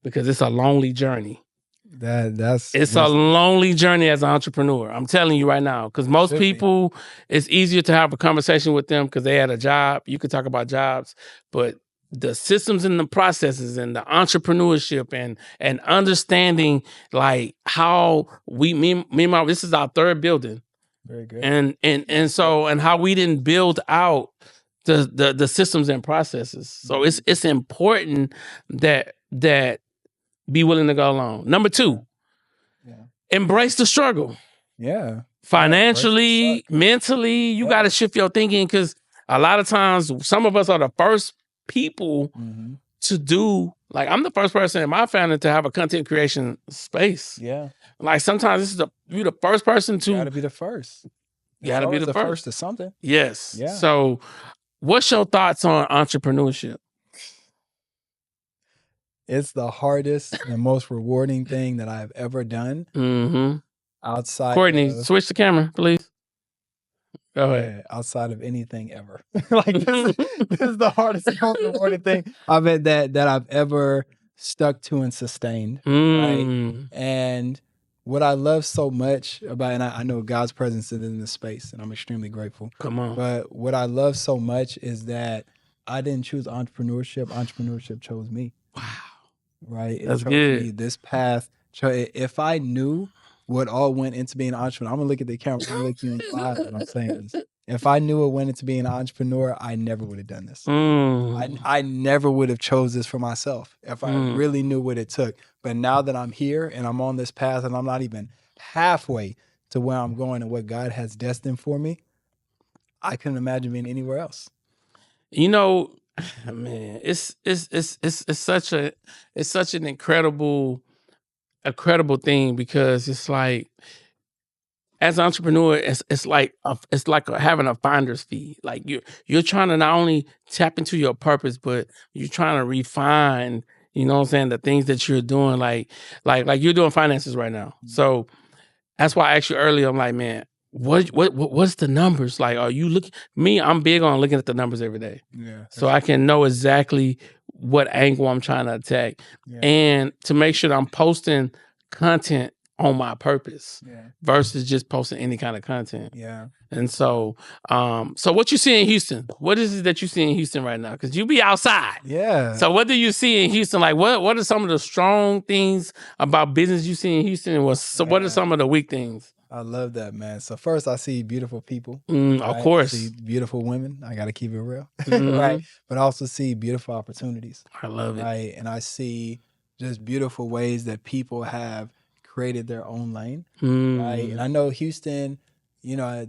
because it's a lonely journey. It's a lonely journey as an entrepreneur. I'm telling you right now, because most people, it's easier to have a conversation with them because they had a job. You could talk about jobs, but the systems and the processes and the entrepreneurship and understanding like how me and my, this is our third building. Very good. And how we didn't build out the systems and processes. So it's important that be willing to go along. Number two, embrace the struggle. Yeah. Financially, mentally, you got to shift your thinking because a lot of times some of us are the first people to do, like, I'm the first person in my family to have a content creation space. Yeah. Like, sometimes you're the first person to. You gotta be the first. You gotta be the first to something. Yes. Yeah. So, what's your thoughts on entrepreneurship? It's the hardest and most rewarding thing that I've ever done. Mm-hmm. Outside Courtney, of, switch the camera, please. Go ahead. Outside of anything ever. Like this is the hardest and most rewarding thing that I've ever stuck to and sustained. Right. And what I love so much about, and I know God's presence is in this space, and I'm extremely grateful. Come on. But what I love so much is that I didn't choose entrepreneurship. Entrepreneurship chose me. Wow. Right. That's chose good. me, this path. If I knew what all went into being an entrepreneur, I'm gonna look at the camera and look you in the eyes when I'm saying this. If I knew what went into being an entrepreneur, I never would have done this. I never would have chose this for myself if I really knew what it took. But now that I'm here and I'm on this path and I'm not even halfway to where I'm going and what God has destined for me, I couldn't imagine being anywhere else. You know, man, it's such an incredible thing, because it's like, as an entrepreneur, it's like having a finder's fee. Like, you're trying to not only tap into your purpose, but you're trying to refine, you know what I'm saying, the things that you're doing. Like you're doing finances right now. So that's why I asked you earlier. I'm like, man, what's the numbers? Like, are you looking? Me, I'm big on looking at the numbers every day. Yeah. So I can know exactly what angle I'm trying to attack, and to make sure that I'm posting content on my purpose, versus just posting any kind of content. Yeah. And so, so what you see in Houston? What is it that you see in Houston right now? Because you be outside. Yeah. So what do you see in Houston? Like, what are some of the strong things about business you see in Houston? And what are some of the weak things? I love that, man. So first, I see beautiful people. Of course. I see beautiful women. I got to keep it real, right? But I also see beautiful opportunities. I love it. Right, and I see just beautiful ways that people have created their own lane. Right, and I know Houston. You know,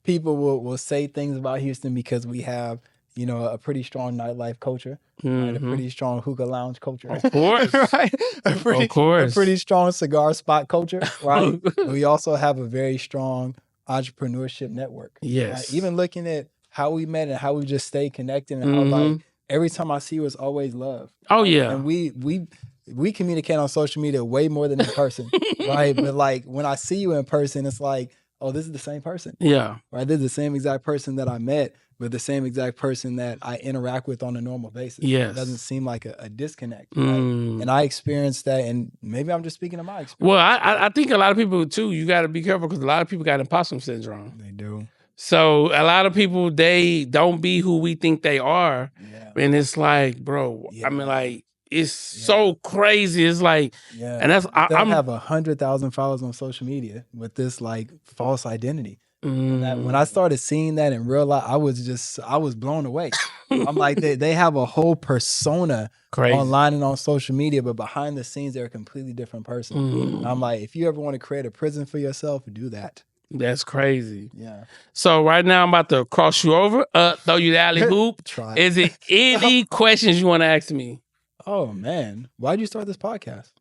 people will say things about Houston because we have, you know, a pretty strong nightlife culture, right? A pretty strong hookah lounge culture, of course, right? A pretty strong cigar spot culture, right? We also have a very strong entrepreneurship network. Yes, right? Even looking at how we met and how we just stayed connected, and how, like, every time I see you, it's always love. Oh yeah, and we communicate on social media way more than in person, right? But like when I see you in person, it's like, oh, this is the same person. Yeah. Right. This is the same exact person that I met, but the same exact person that I interact with on a normal basis. Yes. It doesn't seem like a disconnect. Right? And I experienced that, and maybe I'm just speaking of my experience. Well, I think a lot of people too, you got to be careful, because a lot of people got imposter syndrome. They do. So a lot of people, they don't be who we think they are. Yeah. And it's like, bro, I mean, like, it's so crazy. It's like, and that's, I have 100,000 followers on social media with this like false identity. And when I started seeing that in real life, I was blown away. I'm like, they have a whole persona online and on social media, but behind the scenes, they're a completely different person. And I'm like, if you ever want to create a prison for yourself, do that. That's crazy. Yeah. So right now I'm about to cross you over, throw you the alley hoop. Is it any questions you want to ask me? Oh man, why'd you start this podcast?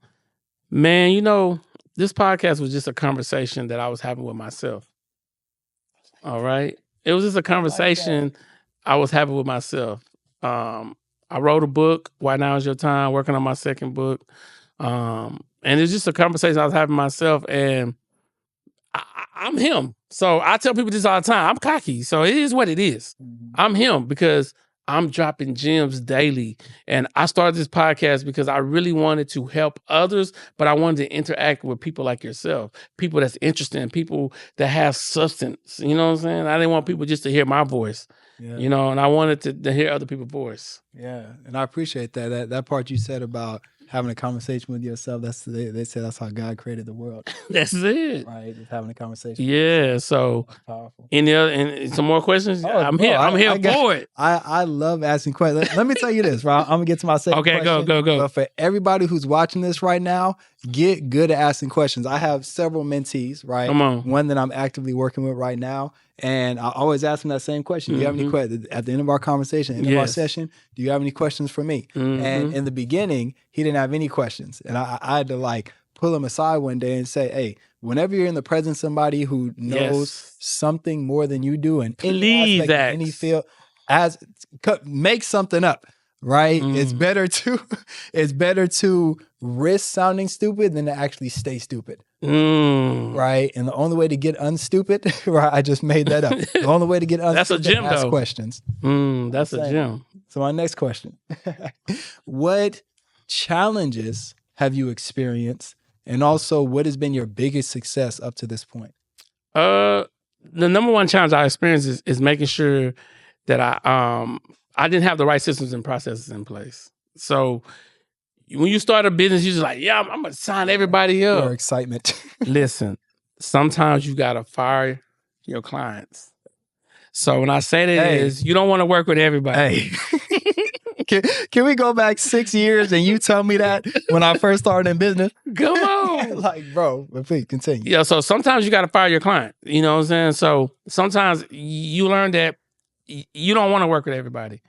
Man, you know, this podcast was just a conversation that I was having with myself. All right. It was just a conversation I was having with myself. I wrote a book, Why Now Is Your Time, working on my second book. And it's just a conversation I was having with myself, and I'm him. So I tell people this all the time. I'm cocky. So it is what it is. I'm him because I'm dropping gems daily. And I started this podcast because I really wanted to help others, but I wanted to interact with people like yourself, people that's interested in, people that have substance. You know what I'm saying? I didn't want people just to hear my voice, you know, and I wanted to hear other people's voice. Yeah. And I appreciate that. That part you said about having a conversation with yourself, they say that's how God created the world. That's it. Right. Just having a conversation. Yeah. So that's powerful. And some more questions? I'm here for it. I love asking questions. Let me tell you this, right? I'm gonna get to my second question. Okay, go. But for everybody who's watching this right now, get good at asking questions. I have several mentees, right? Come on. One that I'm actively working with right now. And I always ask him that same question. Do you have any questions? At the end of our conversation, end of our session, do you have any questions for me? And in the beginning, he didn't have any questions. And I had to like pull him aside one day and say, hey, whenever you're in the presence of somebody who knows something more than you do in any aspect, in any field, make something up. Right? It's better to risk sounding stupid than to actually stay stupid. Right? And the only way to get unstupid, right? I just made that up. The only way to get unstupid that's a gem, is ask though. Questions. That's a gem. So my next question. What challenges have you experienced? And also, what has been your biggest success up to this point? The number one challenge I experienced is making sure that I didn't have the right systems and processes in place. So when you start a business, you're just like, yeah, I'm going to sign everybody up. Your excitement. Listen, sometimes you got to fire your clients. So when I say that is, you don't want to work with everybody. Can we go back 6 years and you tell me that when I first started in business? Come on. Like, bro, but please continue. Yeah, so sometimes you got to fire your client. You know what I'm saying? So sometimes you learn that you don't want to work with everybody.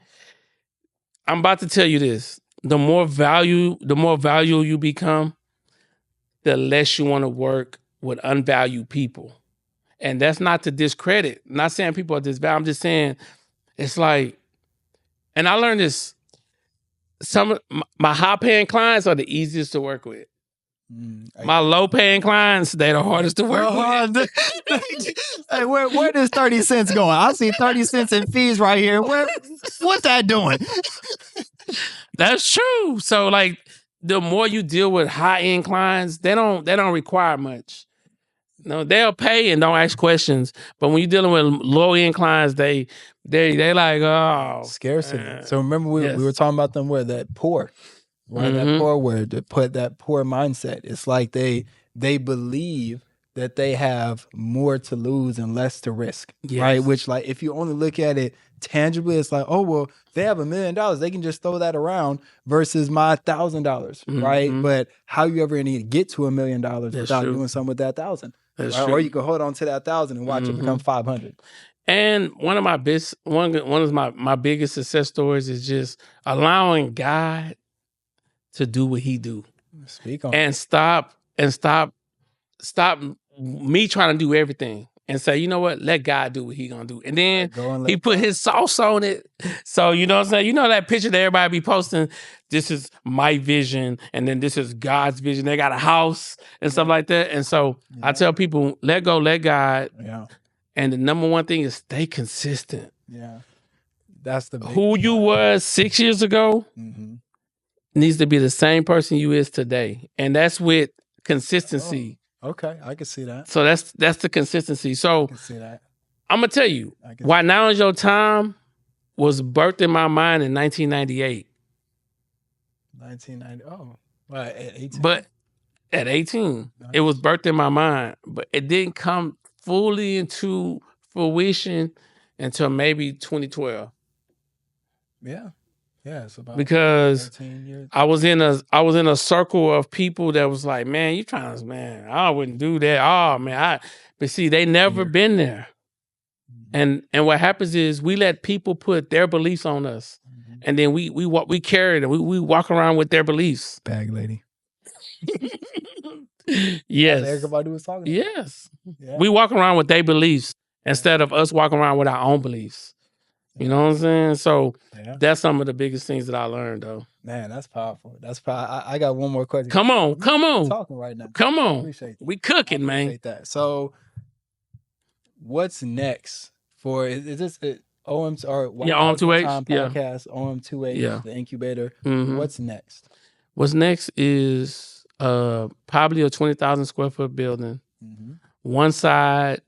I'm about to tell you this. The more value you become, the less you want to work with unvalued people. And that's not to discredit. I'm not saying people are disvalued. I'm just saying it's like, and I learned this, some of my high-paying clients are the easiest to work with. My low-paying clients, they're the hardest to work with. Hey, where does 30 cents going? I see 30 cents in fees right here. What's that doing? That's true. So like the more you deal with high-end clients, they don't require much. No, they'll pay and don't ask questions. But when you're dealing with low-end clients, they like, oh, scarcity. So remember we were talking about them where that poor. Right, that poor word, to put that poor mindset. It's like they believe that they have more to lose and less to risk, right? Which, like, if you only look at it tangibly, it's like, oh, well, they have $1 million. They can just throw that around versus my $1,000, right? But how you ever need to get to $1 million without doing something with that 1,000? Right? Or you can hold on to that 1,000 and watch it become 500. And one of my my biggest success stories is just allowing God to do what he do. Speak on and stop me trying to do everything and say, you know what, let God do what he gonna do. And then he put his sauce on it. So you know what I'm saying? You know that picture that everybody be posting, this is my vision and then this is God's vision. They got a house and stuff like that. And so I tell people, let go, let God. Yeah. And the number one thing is stay consistent. Yeah. That's the big who you was 6 years ago. Needs to be the same person you is today. And that's with consistency. Oh, okay, I can see that. So that's the consistency. So I can see that. I'm going to tell you, Why Now Is Your Time was birthed in my mind in 1998. 1990, well, at 18. But at 18, it was birthed in my mind. But it didn't come fully into fruition until maybe 2012. Yeah. Yeah, it's about because 13 years. I was in a circle of people that was like, man, you trying to, man, I wouldn't do that. Oh man, but see, they never been there. And what happens is we let people put their beliefs on us, and then we carry it. We walk around with their beliefs. Bag lady. Yes. Erykah Badu was talking about. Yes. Yeah. We walk around with their beliefs instead of us walking around with our own beliefs. You know what I'm saying? So that's some of the biggest things that I learned, though. Man, that's powerful. That's powerful. I got one more question. Come on. We're talking right now. Come on. I appreciate that. We cooking, man. Appreciate that. So, what's next for? Is this OM or OM28 podcast? OM28, the incubator. What's next? What's next is probably a 20,000 square foot building. One side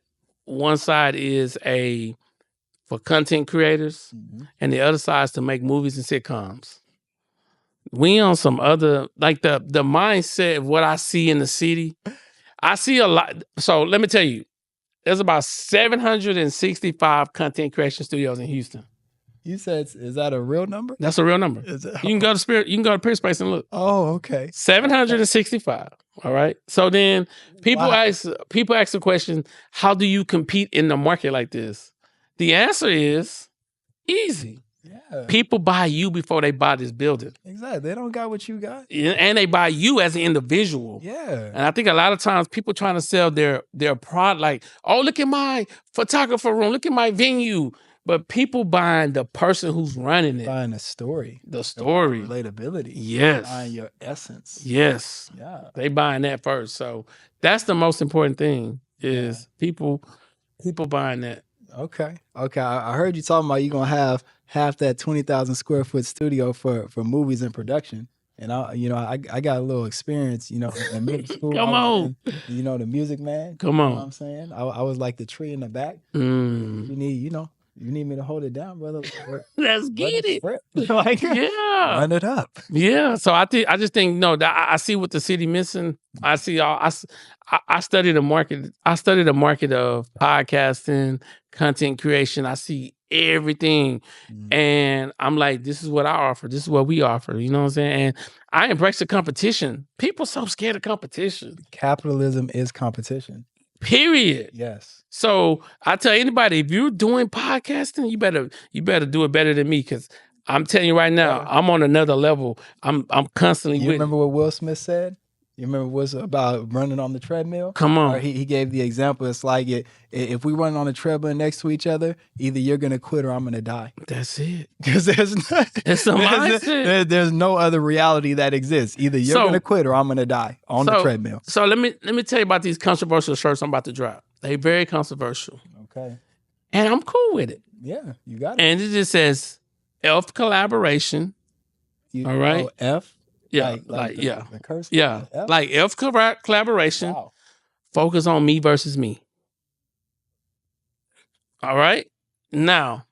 is for content creators, and the other side is to make movies and sitcoms. We on some other, like the mindset of what I see in the city. I see a lot. So let me tell you, there's about 765 content creation studios in Houston. You said, is that a real number? That's a real number. Is it? You can go to Peerspace and look. Oh, okay. 765. All right. So then people Wow. ask the question, how do you compete in the market like this? The answer is easy. Yeah. People buy you before they buy this building. Exactly. They don't got what you got. And they buy you as an individual. Yeah. And I think a lot of times people trying to sell their product like, oh, look at my photographer room, look at my venue. But people buying the person who's running it. Buying a story. The story. Relatability. Yes. Buying your essence. Yes. Yeah. They buying that first. So that's the most important thing is people buying that. Okay. I heard you talking about you gonna have half that 20,000 square foot studio for movies and production. And I got a little experience, in middle school. Come on. The Music Man. Come on. You know what I'm saying? I was like the tree in the back. You need me to hold it down, brother. Let's get it. Like, run it up. Yeah. So I just think I see what the city missing. I see I study the market. I study the market of podcasting, content creation. I see everything. And I'm like, this is what I offer. This is what we offer. You know what I'm saying? And I embrace the competition. People so scared of competition. Capitalism is competition. Period. Yes. So I tell anybody, if you're doing podcasting, you better do it better than me, because I'm telling you right now, I'm on another level. I'm constantly. You remember what Will Smith said? You remember what's about running on the treadmill? Come on. Or he gave the example. It's like if we run on a treadmill next to each other, either you're gonna quit or I'm gonna die. That's it. Because it's a mindset. There's no other reality that exists. Either you're gonna quit or I'm gonna die on the treadmill. So let me tell you about these controversial shirts I'm about to drop. They very controversial. Okay. And I'm cool with it. Yeah, you got it. And it just says F collaboration. All right. Oh, F. Yeah, the curse. Yeah, F? like F collaboration. Wow. Focus on me versus me. All right. Now,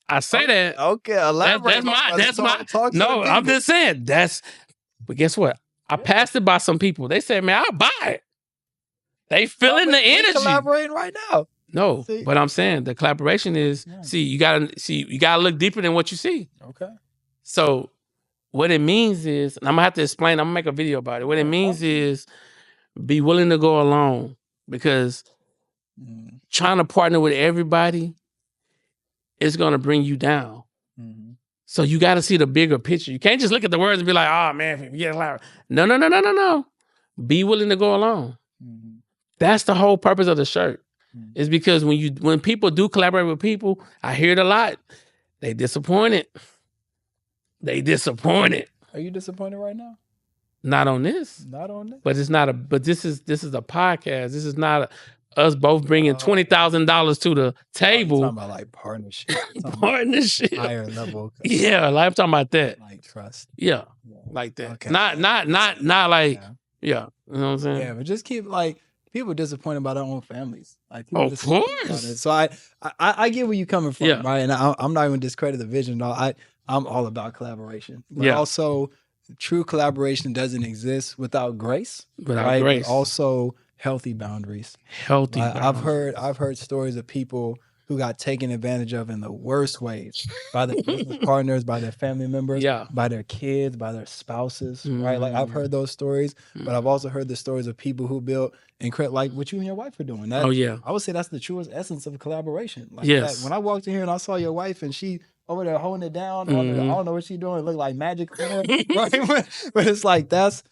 I say that. Okay, elaborate. That's my. Talk No, I'm just saying But guess what? I passed it by some people. They said, "Man, I'll buy it." They feeling the energy. Collaborating right now. No, but I'm saying the collaboration is. You gotta look deeper than what you see. Okay. So what it means is, and I'm gonna have to explain. I'm gonna make a video about it. What it means is, be willing to go alone, because trying to partner with everybody is gonna bring you down. So you got to see the bigger picture. You can't just look at the words and be like, "Oh man, if you get loud." No. Be willing to go alone. That's the whole purpose of the shirt. Is because when people do collaborate with people, I hear it a lot. They disappointed. Are you disappointed right now? Not on this. But it's not but this is a podcast. This is not us both bringing $20,000 to the table. I'm talking about like partnership. Partnership. Higher level. Yeah, like I'm talking about that. Like trust. Yeah. Like that. Okay. Not like you know what I'm saying? Yeah, but just keep people disappointed by their own families. Like, of course. So I get where you're coming from, Yeah. right? And I'm not even discredit the vision. No, I'm all about collaboration. But also, true collaboration doesn't exist without grace. Without grace. But also healthy boundaries. I've heard stories of people who got taken advantage of in the worst ways by their business partners, by their family members, by their kids, by their spouses, right? Like, I've heard those stories, but I've also heard the stories of people who built like what you and your wife are doing. I would say that's the truest essence of collaboration. Like, when I walked in here and I saw your wife and she over there holding it down, I don't know what she's doing. It looked like magic, right? But it's like that's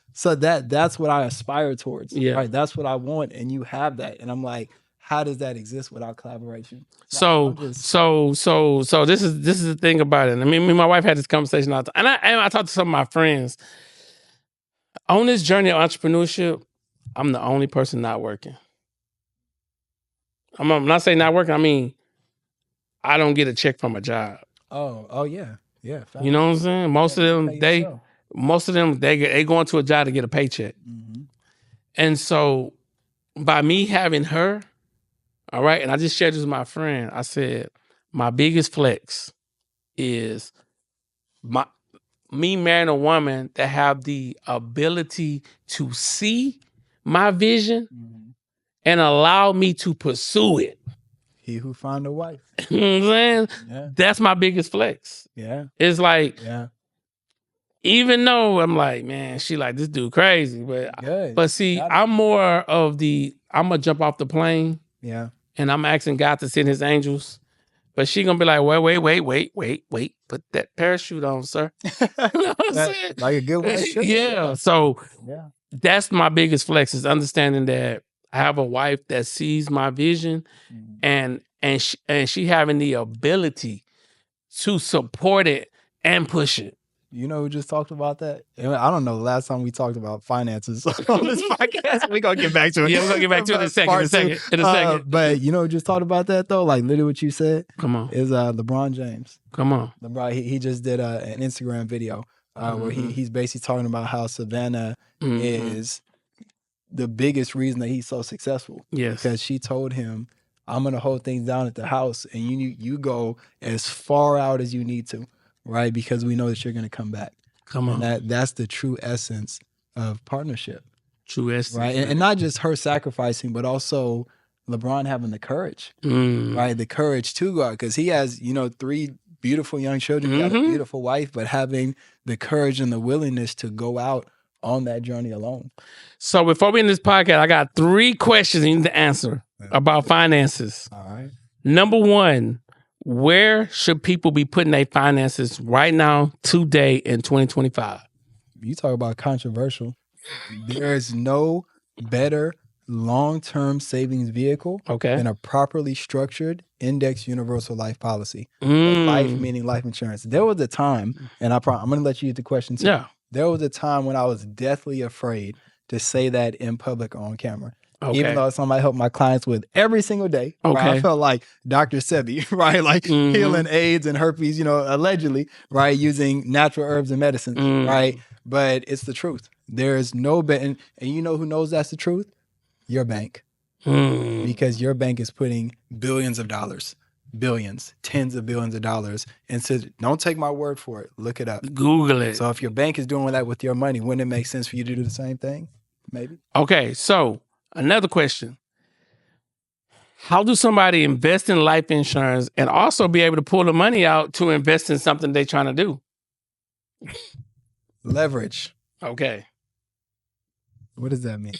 what I aspire towards. Right? That's what I want, and you have that, and I'm like, how does that exist without collaboration? So this is the thing about it. I mean, me and my wife had this conversation all the time, and I talked to some of my friends on this journey of entrepreneurship. I'm the only person not working. I'm not saying not working. I mean, I don't get a check from a job. Oh yeah. You know what I'm saying? Most of them they go into a job to get a paycheck, and so by me having her. All right. And I just shared this with my friend. I said, my biggest flex is me marrying a woman that have the ability to see my vision and allow me to pursue it. He who found a wife. You know what I'm saying? Yeah. That's my biggest flex. Yeah. It's like, Yeah. even though I'm like, man, she like, this dude crazy. Good. But see, Got it. I'm more of I'm going to jump off the plane Yeah. and I'm asking God to send his angels. But she going to be like, wait. Put that parachute on, sir. You know what I'm saying? Like a good wife should. Yeah. So Yeah. that's my biggest flex, is understanding that I have a wife that sees my vision and she having the ability to support it and push it. You know who just talked about that? I don't know the last time we talked about finances on this podcast. We're going to get back to it. Yeah, we're going to get back to it in a second. But you know who just talked about that, though? Like, literally what you said. Come on. Is LeBron James. Come on. LeBron, he just did an Instagram video where he's basically talking about how Savannah is the biggest reason that he's so successful. Yes. Because she told him, I'm going to hold things down at the house and you go as far out as you need to. Right, because we know that you're going to come back. Come on, and that's the true essence of partnership. True essence, right? And not just her sacrificing, but also LeBron having the courage, right? The courage to go out, because he has, 3 beautiful young children, he got a beautiful wife, but having the courage and the willingness to go out on that journey alone. So before we end this podcast, I got 3 questions you need to answer about finances. All right. Number 1. Where should people be putting their finances right now, today, in 2025? You talk about controversial. There is no better long-term savings vehicle than a properly structured index universal life policy. Life meaning life insurance. There was a time, and I'm going to let you use the question too. Yeah. There was a time when I was deathly afraid to say that in public or on camera. Even though it's something I help my clients with every single day. Right? I felt like Dr. Sebi, right? Like healing AIDS and herpes, allegedly, right? Using natural herbs and medicines, right? But it's the truth. There's no and you know who knows that's the truth? Your bank. Because your bank is putting billions of dollars, billions, tens of billions of dollars. And so don't take my word for it. Look it up. Google it. So if your bank is doing that with your money, wouldn't it make sense for you to do the same thing? Maybe. Okay, so another question. How do somebody invest in life insurance and also be able to pull the money out to invest in something they're trying to do? Leverage. Okay. What does that mean?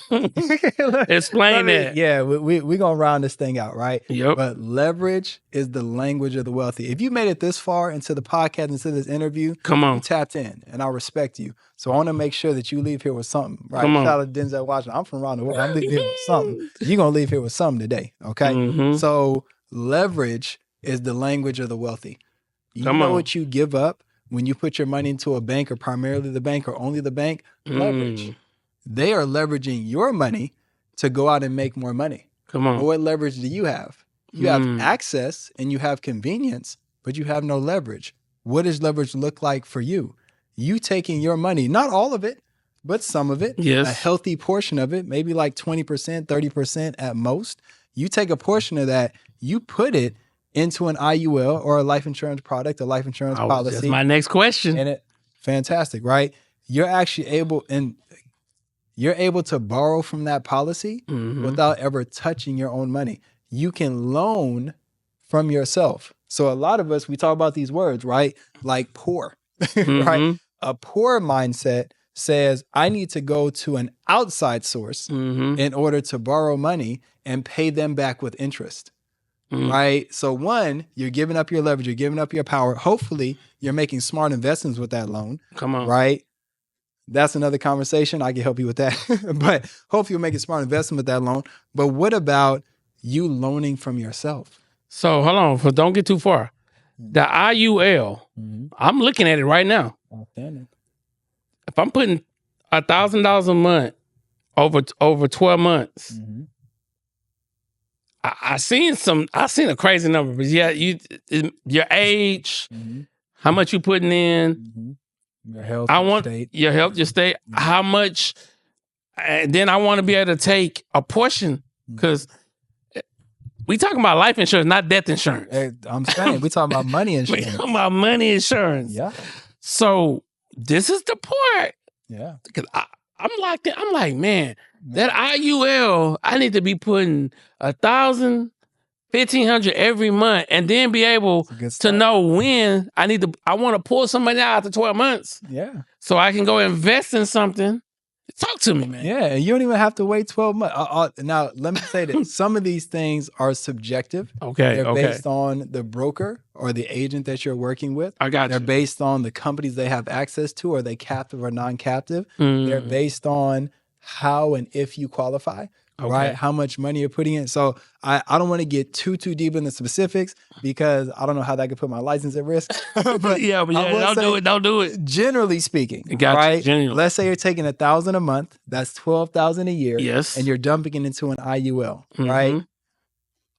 Explain that. Yeah, we're going to round this thing out, right? Yep. But leverage is the language of the wealthy. If you made it this far into the podcast, into this interview, come on, you tapped in, and I respect you. So I want to make sure that you leave here with something, right? Come on. Shout out to Denzel Washington. I'm from around the world. I'm leaving here with something. You're going to leave here with something today, okay? So leverage is the language of the wealthy. You know what you give up when you put your money into a bank, or primarily the bank or only the bank? Leverage. They are leveraging your money to go out and make more money. Come on. But what leverage do you have? You have access and you have convenience, but you have no leverage. What does leverage look like for you? You taking your money, not all of it, but some of it, a healthy portion of it, maybe like 20%, 30% at most. You take a portion of that, you put it into an IUL or a life insurance product, a life insurance policy. That's my next question. And fantastic, right? You're actually able to borrow from that policy without ever touching your own money. You can loan from yourself. So a lot of us, we talk about these words, right? Like poor, right? A poor mindset says, I need to go to an outside source in order to borrow money and pay them back with interest, right? So one, you're giving up your leverage, you're giving up your power. Hopefully you're making smart investments with that loan, right? That's another conversation. I can help you with that. But hopefully you'll make a smart investment with that loan. But what about you loaning from yourself? So hold on, don't get too far. The IUL, I'm looking at it right now. Outstanding. If I'm putting $1,000 a month over 12 months, I seen a crazy number. But yeah, your age, how much you putting in. Your health, your health, your state, how much, and then I want to be able to take a portion, because we talking about life insurance, not death insurance. I'm saying we talking about money insurance. We talking about money insurance. Yeah. So this is the part. Yeah. Because I'm locked in. I'm like, man, that IUL, I need to be putting $1,000, $1,500 every month, and then be able to know when I want to pull somebody out after 12 months. Yeah. So I can go invest in something. Talk to me, man. Yeah, and you don't even have to wait 12 months. Now, let me say that some of these things are subjective. Okay, They're based on the broker or the agent that you're working with. I got you. They're based on the companies they have access to. Are they captive or non-captive? They're based on how and if you qualify. Right? How much money you're putting in. So I don't want to get too deep in the specifics because I don't know how that could put my license at risk. but don't do it. Generally speaking, right? Let's say you're taking $1,000 a month. That's $12,000 a year. Yes. And you're dumping it into an IUL, right?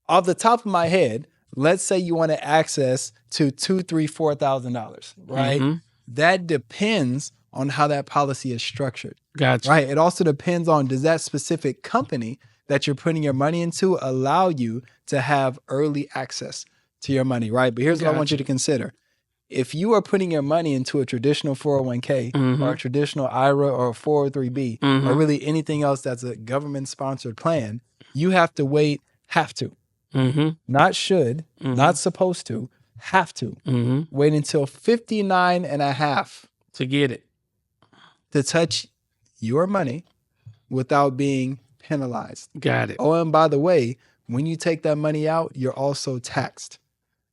Off the top of my head, let's say you want to access to $2,000, $3,000, $4,000, right? That depends on how that policy is structured. Gotcha. Right. It also depends on, does that specific company that you're putting your money into allow you to have early access to your money, right? But here's what I want you to consider. If you are putting your money into a traditional 401k or a traditional IRA or a 403b or really anything else that's a government sponsored plan, you have to wait, not should, not supposed to, have to wait until 59 and a half to get it, to touch your money without being penalized. Got it. Oh, and by the way, when you take that money out, you're also taxed.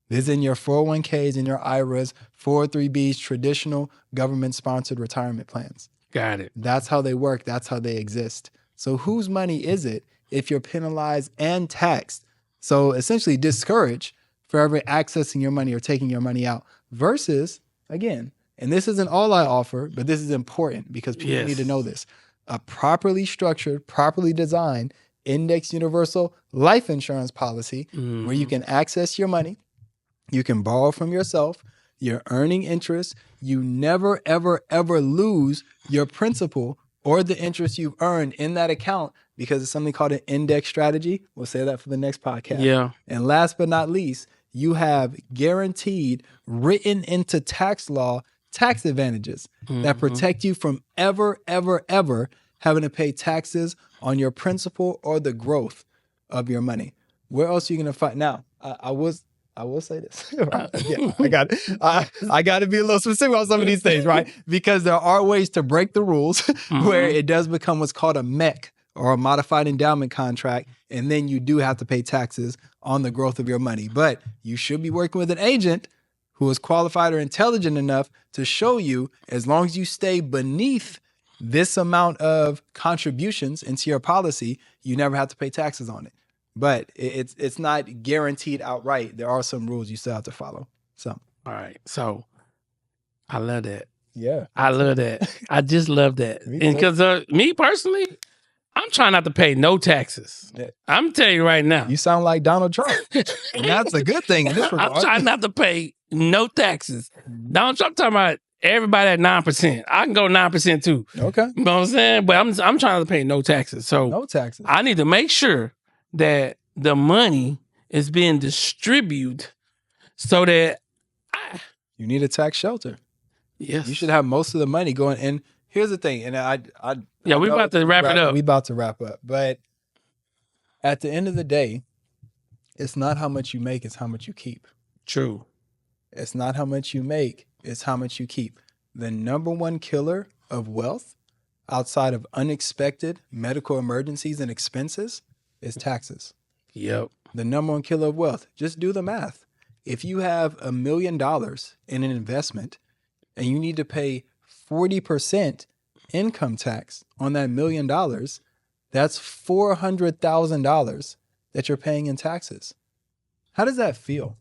This is in your 401ks and your IRAs, 403bs, traditional government-sponsored retirement plans. Got it. That's how they work. That's how they exist. So whose money is it if you're penalized and taxed? So essentially discouraged for ever accessing your money or taking your money out versus, again, and this isn't all I offer, but this is important because people need to know this. A properly structured, properly designed index universal life insurance policy where you can access your money, you can borrow from yourself, you're earning interest, you never, ever, ever lose your principal or the interest you've earned in that account because it's something called an index strategy. We'll say that for the next podcast. Yeah. And last but not least, you have guaranteed, written into tax law, tax advantages that protect you from ever, ever, ever having to pay taxes on your principal or the growth of your money. Where else are you going to find? Now, I will say this. Yeah, I got to be a little specific on some of these things, right? Because there are ways to break the rules where it does become what's called a MEC or a modified endowment contract. And then you do have to pay taxes on the growth of your money. But you should be working with an agent who is qualified or intelligent enough to show you, as long as you stay beneath this amount of contributions into your policy, you never have to pay taxes on it. But it's not guaranteed outright. There are some rules you still have to follow. So, all right. So, I love that. Yeah, I love that. I just love that. And because me personally, I'm trying not to pay no taxes. Yeah. I'm telling you right now. You sound like Donald Trump. And that's a good thing in this regard. I'm trying not to pay no taxes. Donald Trump talking about everybody at 9%. I can go 9% too. Okay. You know what I'm saying? But I'm trying to pay no taxes. So no taxes. I need to make sure that the money is being distributed so that you need a tax shelter. Yes. You should have most of the money going in. Here's the thing, and we're about to wrap it up. We're about to wrap up. But at the end of the day, it's not how much you make, it's how much you keep. True. It's not how much you make, it's how much you keep. The number one killer of wealth outside of unexpected medical emergencies and expenses is taxes. Yep. The number one killer of wealth. Just do the math. If you have $1 million in an investment and you need to pay 40% income tax on that $1 million, that's $400,000 that you're paying in taxes. How does that feel?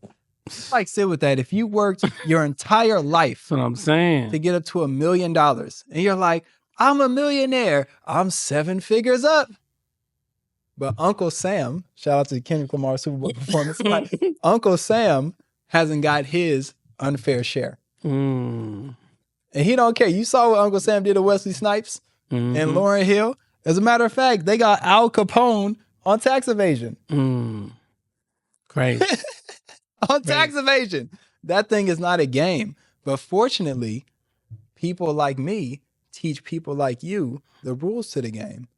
Like, sit with that. If you worked your entire life That's what I'm saying. to get up to $1 million and you're like, I'm a millionaire, I'm 7 figures up. But Uncle Sam, shout out to Kendrick Lamar Super Bowl performance, Uncle Sam hasn't got his unfair share. And he don't care. You saw what Uncle Sam did to Wesley Snipes and Lauryn Hill. As a matter of fact, they got Al Capone on tax evasion. Crazy. On tax evasion. That thing is not a game. But fortunately, people like me teach people like you the rules to the game.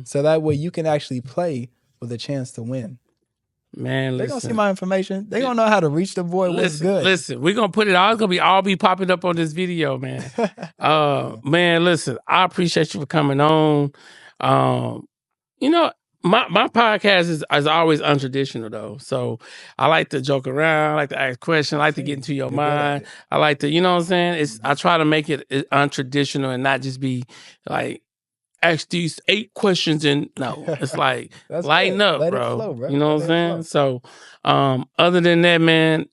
So that way you can actually play with a chance to win. Man, They're gonna see listen. my information. They're gonna know how to reach the boy. What's good. Listen, we're gonna put it all. It's gonna be all popping up on this video, man. Man, listen, I appreciate you for coming on. You know, my podcast is always untraditional though. So I like to joke around, I like to ask questions, I like to get into your mind. I like to, you know what I'm saying? I try to make it untraditional and not just be like ask these 8 questions and no. It's like lighten up, Let bro. it flow, bro. You know what I'm saying? So other than that, man,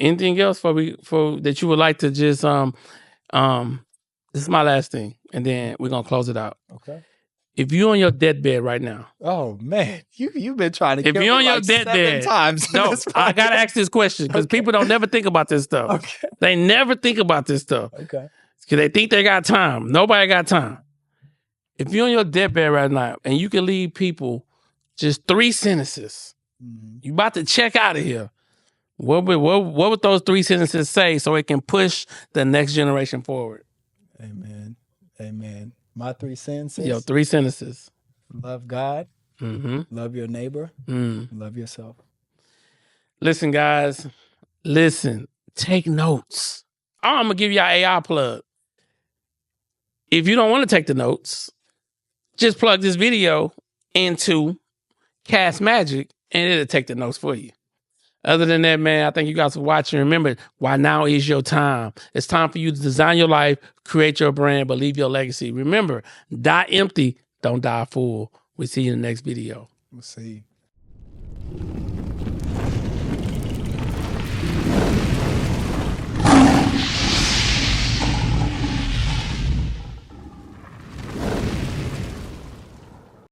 anything else for that you would like to just this is my last thing, and then we're gonna close it out. Okay. If you're on your deathbed right now. Oh man, you've been trying to if kill you're on me your like deathbed 7 times. No, I gotta ask this question because people don't never think about this stuff. Okay. They never think about this stuff. Okay. Because they think they got time. Nobody got time. If you're on your deathbed right now and you can leave people just 3 sentences, you about to check out of here. What would those 3 sentences say so it can push the next generation forward? Amen. Amen. My 3 sentences. Yo, 3 sentences. Love God. Love your neighbor. Love yourself. Listen, guys. Listen. Take notes. I'm gonna give y'all AI plug. If you don't want to take the notes, just plug this video into Cast Magic and it'll take the notes for you. Other than that, man, I thank you guys for watching. Remember, why now is your time. It's time for you to design your life, create your brand, but leave your legacy. Remember, die empty, don't die full. We'll see you in the next video. We'll see you.